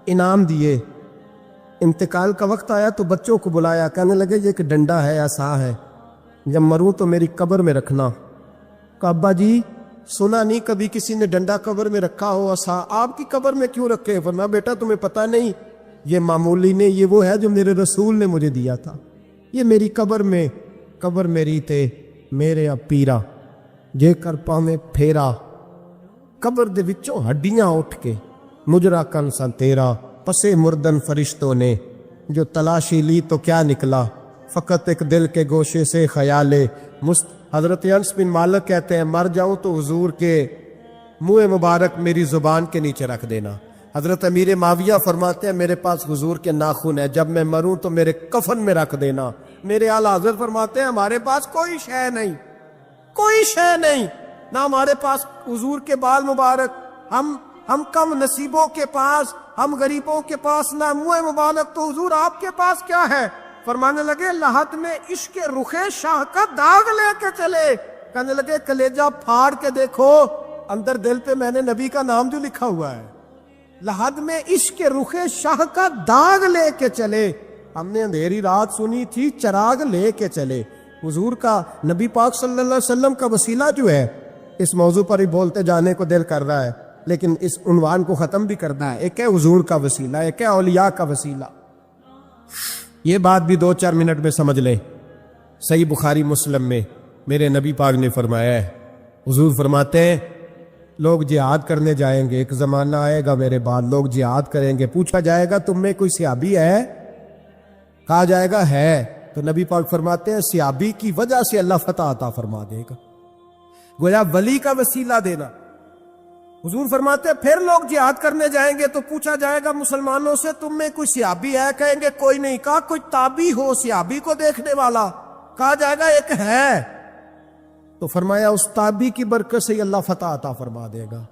انعام دیے، انتقال کا وقت آیا تو بچوں کو بلایا، کہنے لگے یہ ایک ڈنڈا ہے، عصا ہے، جب مروں تو میری قبر میں رکھنا۔ کہا ابا جی سنا نہیں کبھی کسی نے ڈنڈا قبر میں رکھا ہو، عصا آپ کی قبر میں کیوں رکھے؟ فرمایا بیٹا تمہیں پتہ نہیں، یہ معمولی نہیں، یہ وہ ہے جو میرے رسول نے مجھے دیا تھا، یہ میری قبر میں، قبر میری تے میرے پیرا جے کر پاویں پھیرا، قبر دے وچوں ہڈیاں اٹھ کے مجرا کن سا تیرا، پسے مردن فرشتوں نے جو تلاشی لی تو کیا نکلا، فقط ایک دل کے گوشے سے خیال حضرت انس بن مالک کہتے ہیں مر جاؤں تو حضور کے منہ مبارک میری زبان کے نیچے رکھ دینا۔ حضرت امیر معاویہ فرماتے ہیں میرے پاس حضور کے ناخن ہے، جب میں مروں تو میرے کفن میں رکھ دینا۔ میرے اعلیٰ حضرت فرماتے ہیں ہمارے پاس کوئی شے نہیں، کوئی شے نہیں، نہ ہمارے پاس حضور کے بال مبارک، ہم کم نصیبوں کے پاس، ہم غریبوں کے پاس نہ منہ مبارک، تو حضور آپ کے پاس کیا ہے؟ فرمانے لگے لحد میں عشق کے رخ شاہ کا داغ لے کے چلے، کہنے لگے کلیجہ پھاڑ کے دیکھو اندر دل پہ میں نے نبی کا نام جو لکھا ہوا ہے، لحد میں عشق کے رخ شاہ کا داغ لے کے چلے، ہم نے اندھیری رات سنی تھی چراغ لے کے چلے۔ حضور کا، نبی پاک صلی اللہ علیہ وسلم کا وسیلہ جو ہے، اس موضوع پر ہی بولتے جانے کو دل کر رہا ہے، لیکن اس عنوان کو ختم بھی کرنا ہے۔ ایک ہے حضور کا وسیلہ، ایک ہے اولیاء کا وسیلہ۔ یہ بات بھی 2-4 منٹ میں سمجھ لیں۔ صحیح بخاری مسلم میں میرے نبی پاک نے فرمایا ہے، حضور فرماتے ہیں لوگ جہاد کرنے جائیں گے، ایک زمانہ آئے گا میرے بعد لوگ جہاد کریں گے، پوچھا جائے گا تم میں کوئی صحابی ہے؟ کہا جائے گا ہے، تو نبی پاک فرماتے ہیں صحابی کی وجہ سے اللہ فتح عطا فرما دے گا، گویا ولی کا وسیلہ دینا۔ حضور فرماتے ہیں پھر لوگ جہاد کرنے جائیں گے تو پوچھا جائے گا مسلمانوں سے تم میں کوئی صحابی ہے؟ کہیں گے کوئی نہیں۔ کہا کوئی تابعی ہو صحابی کو دیکھنے والا؟ کہا جائے گا ایک ہے، تو فرمایا اس تابعی کی برکت سے اللہ فتح عطا فرما دے گا۔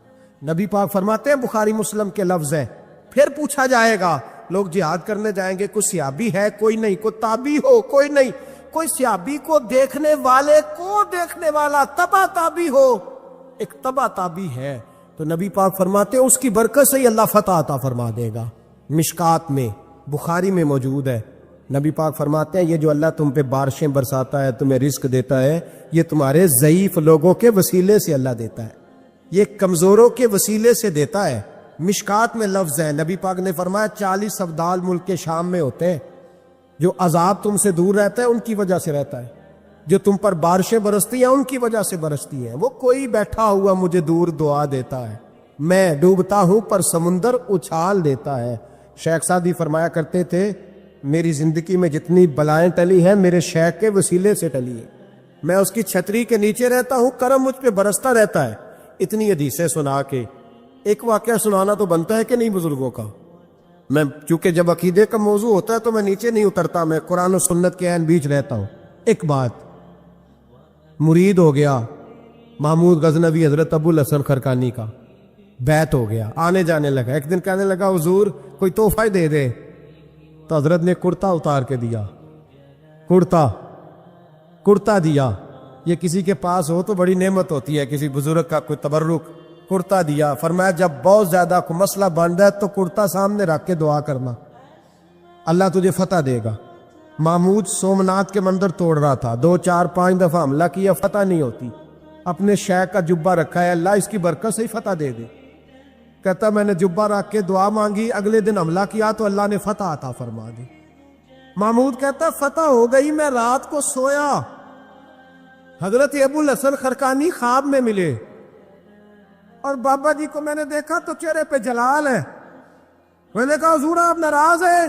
نبی پاک فرماتے ہیں بخاری مسلم کے لفظ ہیں، پھر پوچھا جائے گا لوگ جہاد کرنے جائیں گے، کوئی صحابی ہے؟ کوئی نہیں۔ کوئی تابعی ہو؟ کوئی نہیں۔ کوئی صحابی کو دیکھنے والے کو دیکھنے والا تبع تابعی ہو؟ ایک تبع تابعی ہے، تو نبی پاک فرماتے ہیں اس کی برکت سے ہی اللہ فتح عطا فرما دے گا۔ مشکات میں، بخاری میں موجود ہے، نبی پاک فرماتے ہیں یہ جو اللہ تم پہ بارشیں برساتا ہے، تمہیں رزق دیتا ہے، یہ تمہارے ضعیف لوگوں کے وسیلے سے اللہ دیتا ہے، یہ کمزوروں کے وسیلے سے دیتا ہے۔ مشکات میں لفظ ہے، نبی پاک نے فرمایا 40 ابدال ملک کے شام میں ہوتے ہیں، جو عذاب تم سے دور رہتا ہے ان کی وجہ سے رہتا ہے، جو تم پر بارشیں برستی ہیں ان کی وجہ سے برستی ہیں۔ وہ کوئی بیٹھا ہوا مجھے دور دعا دیتا ہے، میں ڈوبتا ہوں پر سمندر اچھال دیتا ہے۔ شیخ سعدی فرمایا کرتے تھے میری زندگی میں جتنی بلائیں ٹلی ہیں میرے شیخ کے وسیلے سے ٹلی ہیں، میں اس کی چھتری کے نیچے رہتا ہوں، کرم مجھ پہ برستا رہتا ہے۔ اتنی حدیثیں سنا کے ایک واقعہ سنانا تو بنتا ہے کہ نہیں بزرگوں کا؟ میں چونکہ جب عقیدے کا موضوع ہوتا ہے تو میں نیچے نہیں اترتا، میں قرآن و سنت کے عین بیچ رہتا ہوں۔ ایک بات، مرید ہو گیا محمود غزنوی حضرت ابو الحسن خرقانی کا، بیعت ہو گیا، آنے جانے لگا۔ ایک دن کہنے لگا حضور کوئی تحفہ ہی دے دے، تو حضرت نے کرتا اتار کے دیا، کرتا دیا۔ یہ کسی کے پاس ہو تو بڑی نعمت ہوتی ہے، کسی بزرگ کا کوئی تبرک، کرتا دیا۔ فرمایا جب بہت زیادہ کوئی مسئلہ بن جائے تو کرتا سامنے رکھ کے دعا کرنا، اللہ تجھے فتح دے گا۔ محمود سومناتھ کے مندر توڑ رہا تھا، 2 4 5 دفعہ حملہ کیا، فتح نہیں ہوتی، اپنے شیخ کا جبہ رکھا ہے، اللہ اس کی برکت سے ہی فتح دے دے۔ کہتا میں نے جبہ رکھ کے دعا مانگی، اگلے دن حملہ کیا تو اللہ نے فتح عطا فرما دی۔ محمود کہتا فتح ہو گئی، میں رات کو سویا، حضرت ابو الحسن خرقانی خواب میں ملے، اور بابا جی کو میں نے دیکھا تو چہرے پہ جلال ہے۔ میں نے کہا حضور آپ ناراض ہیں؟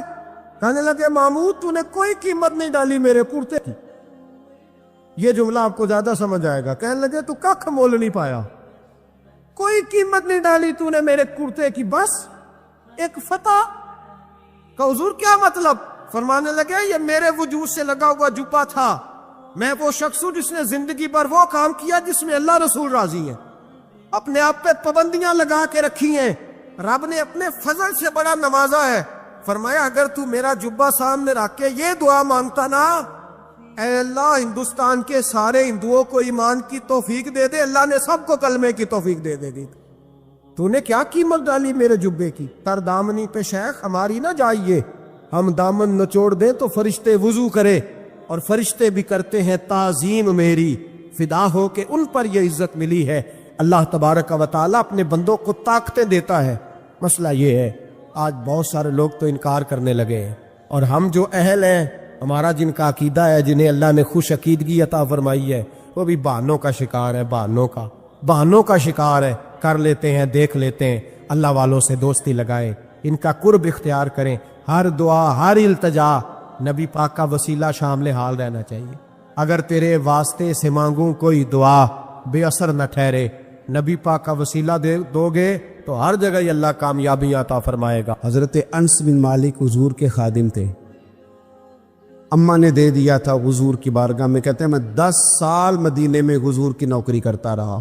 کہنے لگے محمود تو نے کوئی قیمت نہیں ڈالی میرے کرتے کی۔ یہ جملہ آپ کو زیادہ سمجھ آئے گا۔ کہنے لگے تو ککھ مول نہیں پایا، کوئی قیمت نہیں ڈالی تو نے میرے کرتے کی، بس ایک فتح کا۔ حضور کیا مطلب؟ فرمانے لگے یہ میرے وجود سے لگا ہوا جبہ تھا، میں وہ شخص ہوں جس نے زندگی پر وہ کام کیا جس میں اللہ رسول راضی ہیں، اپنے آپ پہ پابندیاں لگا کے رکھی ہیں، رب نے اپنے فضل سے بڑا نوازا ہے. فرمایا اگر تو میرا جبہ سامنے رکھ کے یہ دعا مانگتا نا، اے اللہ ہندوستان کے سارے ہندوؤں کو ایمان کی توفیق دے دے، اللہ نے سب کو کلمے کی توفیق دے دی. تو نے کیا قیمت ڈالی میرے جبے کی؟ تر دامنی پہ شیخ ہماری نہ جائیے، ہم دامن نچوڑ دیں تو فرشتے وضو کرے، اور فرشتے بھی کرتے ہیں تعظیم میری، فدا ہو کہ ان پر یہ عزت ملی ہے. اللہ تبارک و تعالیٰ اپنے بندوں کو طاقتیں دیتا ہے. مسئلہ یہ ہے آج بہت سارے لوگ تو انکار کرنے لگے ہیں، اور ہم جو اہل ہیں، ہمارا جن کا عقیدہ ہے، جنہیں اللہ نے خوش عقیدگی عطا فرمائی ہے، وہ بھی بہانوں کا شکار ہے، بہانوں کا شکار ہے. کر لیتے ہیں، دیکھ لیتے ہیں. اللہ والوں سے دوستی لگائیں، ان کا قرب اختیار کریں. ہر دعا، ہر التجا نبی پاک کا وسیلہ شامل حال رہنا چاہیے. اگر تیرے واسطے سے مانگوں کوئی دعا بے اثر نہ ٹھہرے، نبی پاک کا وسیلہ دو گے تو ہر جگہ ہی اللہ کامیابی عطا فرمائے گا. حضرت انس بن مالک حضور کے خادم تھے. اماں نے دے دیا تھا حضور کی بارگاہ میں. کہتے ہیں میں 10 سال مدینے میں حضور کی نوکری کرتا رہا،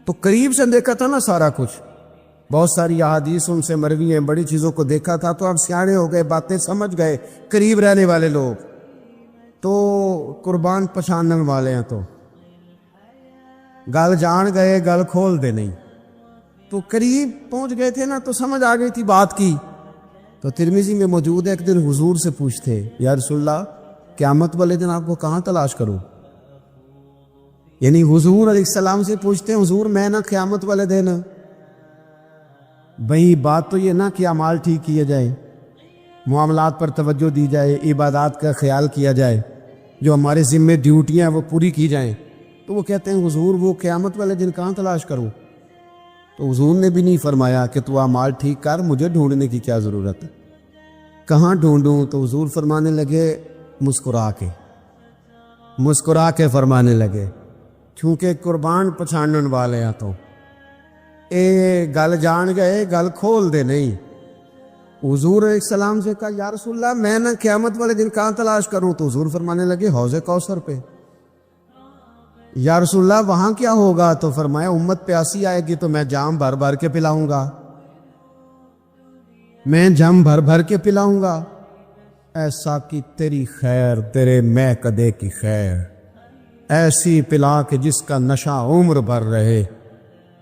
تو قریب سے دیکھا تھا نا سارا کچھ. بہت ساری احادیث ان سے مروی ہیں، بڑی چیزوں کو دیکھا تھا. تو اب سیاڑے ہو گئے، باتیں سمجھ گئے. قریب رہنے والے لوگ تو قربان پچھانن والے ہیں، تو گل جان گئے، گل کھول دے نہیں. تو قریب پہنچ گئے تھے نا، تو سمجھ آ گئی تھی بات کی. تو ترمذی میں موجود ہے، ایک دن حضور سے پوچھتے یا رسول اللہ قیامت والے دن آپ کو کہاں تلاش کروں؟ یعنی حضور علیہ السلام سے پوچھتے ہیں حضور میں نہ قیامت والے دن. بھئی بات تو یہ نہ کہ اعمال ٹھیک کیے جائیں، معاملات پر توجہ دی جائے، عبادات کا خیال کیا جائے، جو ہمارے ذمے ڈیوٹیاں ہیں وہ پوری کی جائیں. تو وہ کہتے ہیں حضور وہ قیامت والے دن کہاں تلاش کروں؟ تو حضور نے بھی نہیں فرمایا کہ تو اعمال ٹھیک کر، مجھے ڈھونڈنے کی کیا ضرورت ہے، کہاں ڈھونڈوں؟ تو حضور فرمانے لگے مسکرا کے فرمانے لگے کیونکہ قربان پچھانن والے ہیں، تو اے گل جان گئے، گل کھول دے نہیں. حضور علیہ السلام سے کہا یا رسول اللہ میں نہ قیامت والے دن کہاں تلاش کروں؟ تو حضور فرمانے لگے حوض کوثر پہ. یا رسول اللہ وہاں کیا ہوگا؟ تو فرمایا امت پیاسی آئے گی تو میں جام بھر بھر کے پلاؤں گا، میں جام بھر بھر کے پلاؤں گا. ایسا کہ تیری خیر، تیرے میں کدے کی خیر، ایسی پلا کہ جس کا نشہ عمر بھر رہے.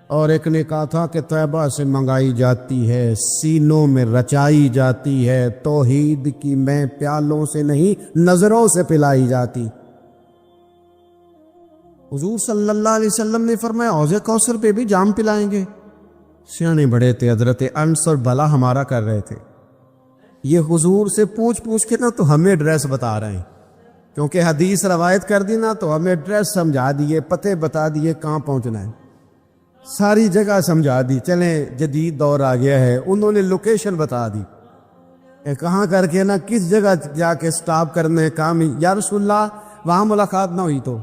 اور ایک نے کہا تھا کہ طیبہ سے منگائی جاتی ہے، سینوں میں رچائی جاتی ہے، توحید کی میں پیالوں سے نہیں نظروں سے پلائی جاتی. حضور صلی اللہ علیہ وسلم نے فرمایا حوض کوثر پہ بھی جام پلائیں گے. سیانے بڑے تھے حضرت انس، اور بھلا ہمارا کر رہے تھے. یہ حضور سے پوچھ کے نا تو ہمیں ایڈریس بتا رہے ہیں، کیونکہ حدیث روایت کر دی نا تو ہمیں ایڈریس سمجھا دیے، پتے بتا دیے کہاں پہنچنا ہے، ساری جگہ سمجھا دی. چلیں جدید دور آ گیا ہے، انہوں نے لوکیشن بتا دی کہاں کر کے نا کس جگہ جا کے سٹاپ کرنے کام. یا رسول اللہ وہاں ملاقات نہ ہوئی تو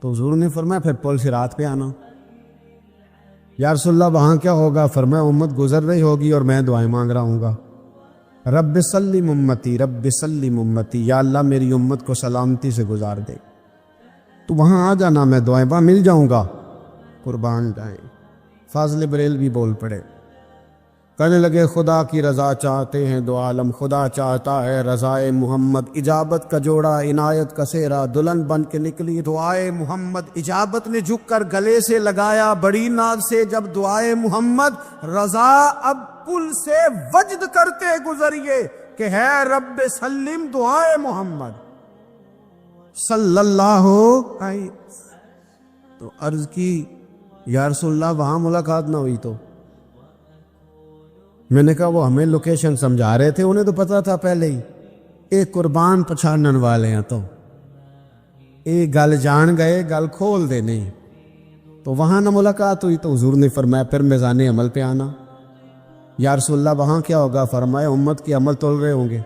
حضور نے فرمایا پھر پل صراط پہ آنا. یا رسول اللہ وہاں کیا ہوگا؟ فرمایا امت گزر رہی ہوگی اور میں دعائیں مانگ رہا ہوں گا، رب سلم امتی، رب سلم امتی، یا اللہ میری امت کو سلامتی سے گزار دے. تو وہاں آ جانا، میں دعائیں وہاں مل جاؤں گا. قربان جائیں. فاضل بریل بھی بول پڑے، کہنے لگے خدا کی رضا چاہتے ہیں دو عالم، خدا چاہتا ہے رضائے محمد. اجابت کا جوڑا عنایت کا سہرا، دلہن بن کے نکلی دعائے محمد. اجابت نے جھک کر گلے سے لگایا بڑی ناز سے جب دعائے محمد. رضا اب پل سے وجد کرتے گزریے کہ ہے رب سلم دعائے محمد صلی اللہ علیہ. تو عرض کی یا رسول اللہ وہاں ملاقات نہ ہوئی تو؟ میں نے کہا وہ ہمیں لوکیشن سمجھا رہے تھے، انہیں تو پتا تھا پہلے ہی. ایک قربان پچھانن والے ہیں، تو ایک گل جان گئے، گل کھول دے نہیں. تو وہاں نہ ملاقات ہوئی تو حضور نے فرمایا پھر میزان عمل پہ آنا. یا رسول اللہ وہاں کیا ہوگا؟ فرمایا امت کے عمل تول رہے ہوں گے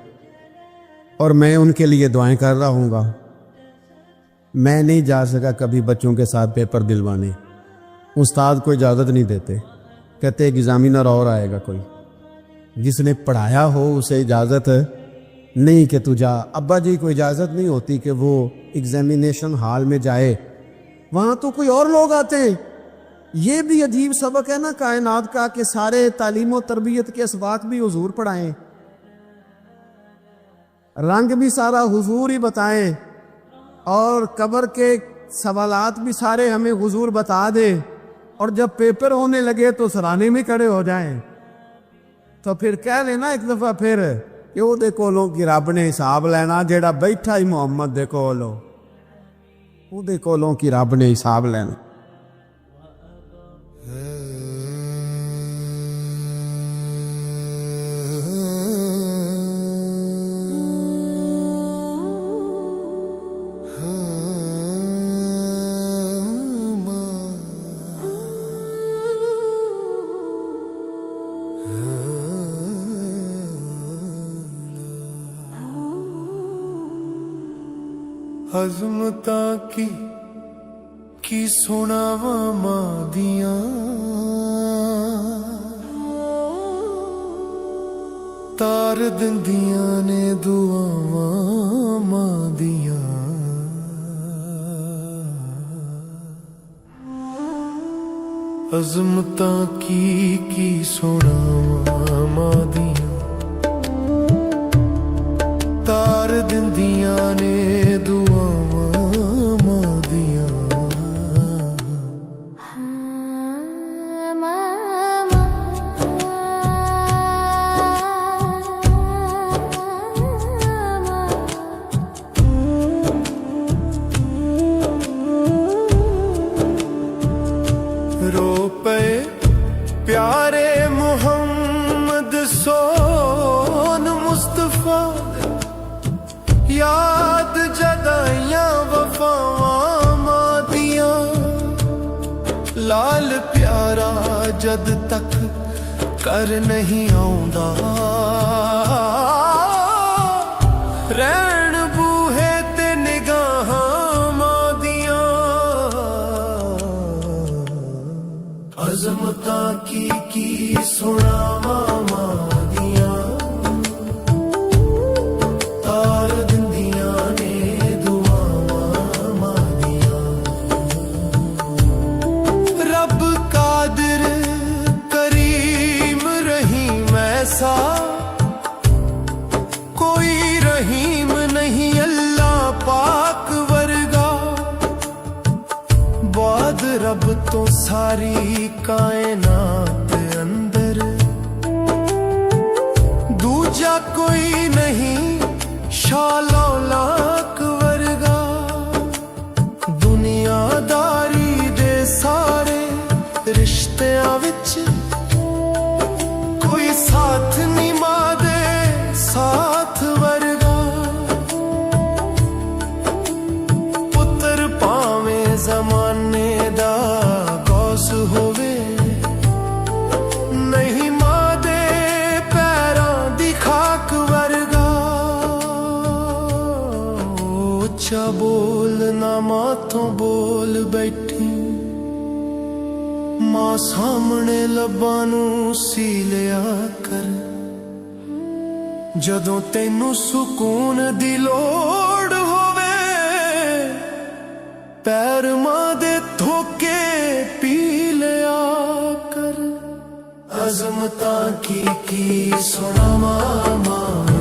اور میں ان کے لیے دعائیں کر رہا ہوں گا. میں نہیں جا سکا کبھی بچوں کے ساتھ پیپر دلوانے، استاد کو اجازت نہیں دیتے، کہتے ایگزامینر اور آئے گا کوئی، جس نے پڑھایا ہو اسے اجازت نہیں کہ تو جا. ابا جی کو اجازت نہیں ہوتی کہ وہ ایگزامینیشن ہال میں جائے، وہاں تو کوئی اور لوگ آتے ہیں. یہ بھی عجیب سبق ہے نا کائنات کا کہ سارے تعلیم و تربیت کے اسباق بھی حضور پڑھائیں، رنگ بھی سارا حضور ہی بتائیں، اور قبر کے سوالات بھی سارے ہمیں حضور بتا دے، اور جب پیپر ہونے لگے تو سرانے میں کھڑے ہو جائیں، تو پھر کہہ لینا ایک دفعہ پھر کہ وہ دے کولوں کی رب نے حساب لینا، جیڑا بیٹھا ہی محمد دے کولوں، وہ دے کولوں کی رب نے حساب لینا۔ عظمتاں کی سناواں ماں دیاں، تار دندیاں نے دعاواں ماں دیاں، عظمتاں کی سناواں ماں دیاں، تار دندیاں نے دعاواں ماں دیاں۔ رو پے پیارے محمد سون مصطفیٰ، یاد جدائیاں وفاواں ماں دیاں، لال پیارا جد تک کر نہیں آؤندا، رہن بوہے تے نگاہاں ماں دیاں، عظمتاں کی سناواں ماں دیاں، تار دندیاں نے دعاواں ماں دیاں، رب قادر کریم رحیم ایسا کوئی رحیم نہیں اللہ پاک ورگا، بعد رب تو ساری کائنات اندر دوجا کوئی نہیں شالو لاک ورگا، دنیا داری دے سارے رشتیاں وچ کوئی ساتھ نہیں ماں دے ساتھ ورگا، پتر پاویں زمانے دا غوث ہووے، نہیں ماں دے پیراں دی خاک ورگا، اچھا بول نہ ماتھوں بول بیٹھی، ماں سامنے لباں نوں سی لیا کر، جدوں تینوں سکون دی لوڑ ہووے، پیر ماں دے دھوکے پی لیا کر، عظمتاں کی سناواں ماں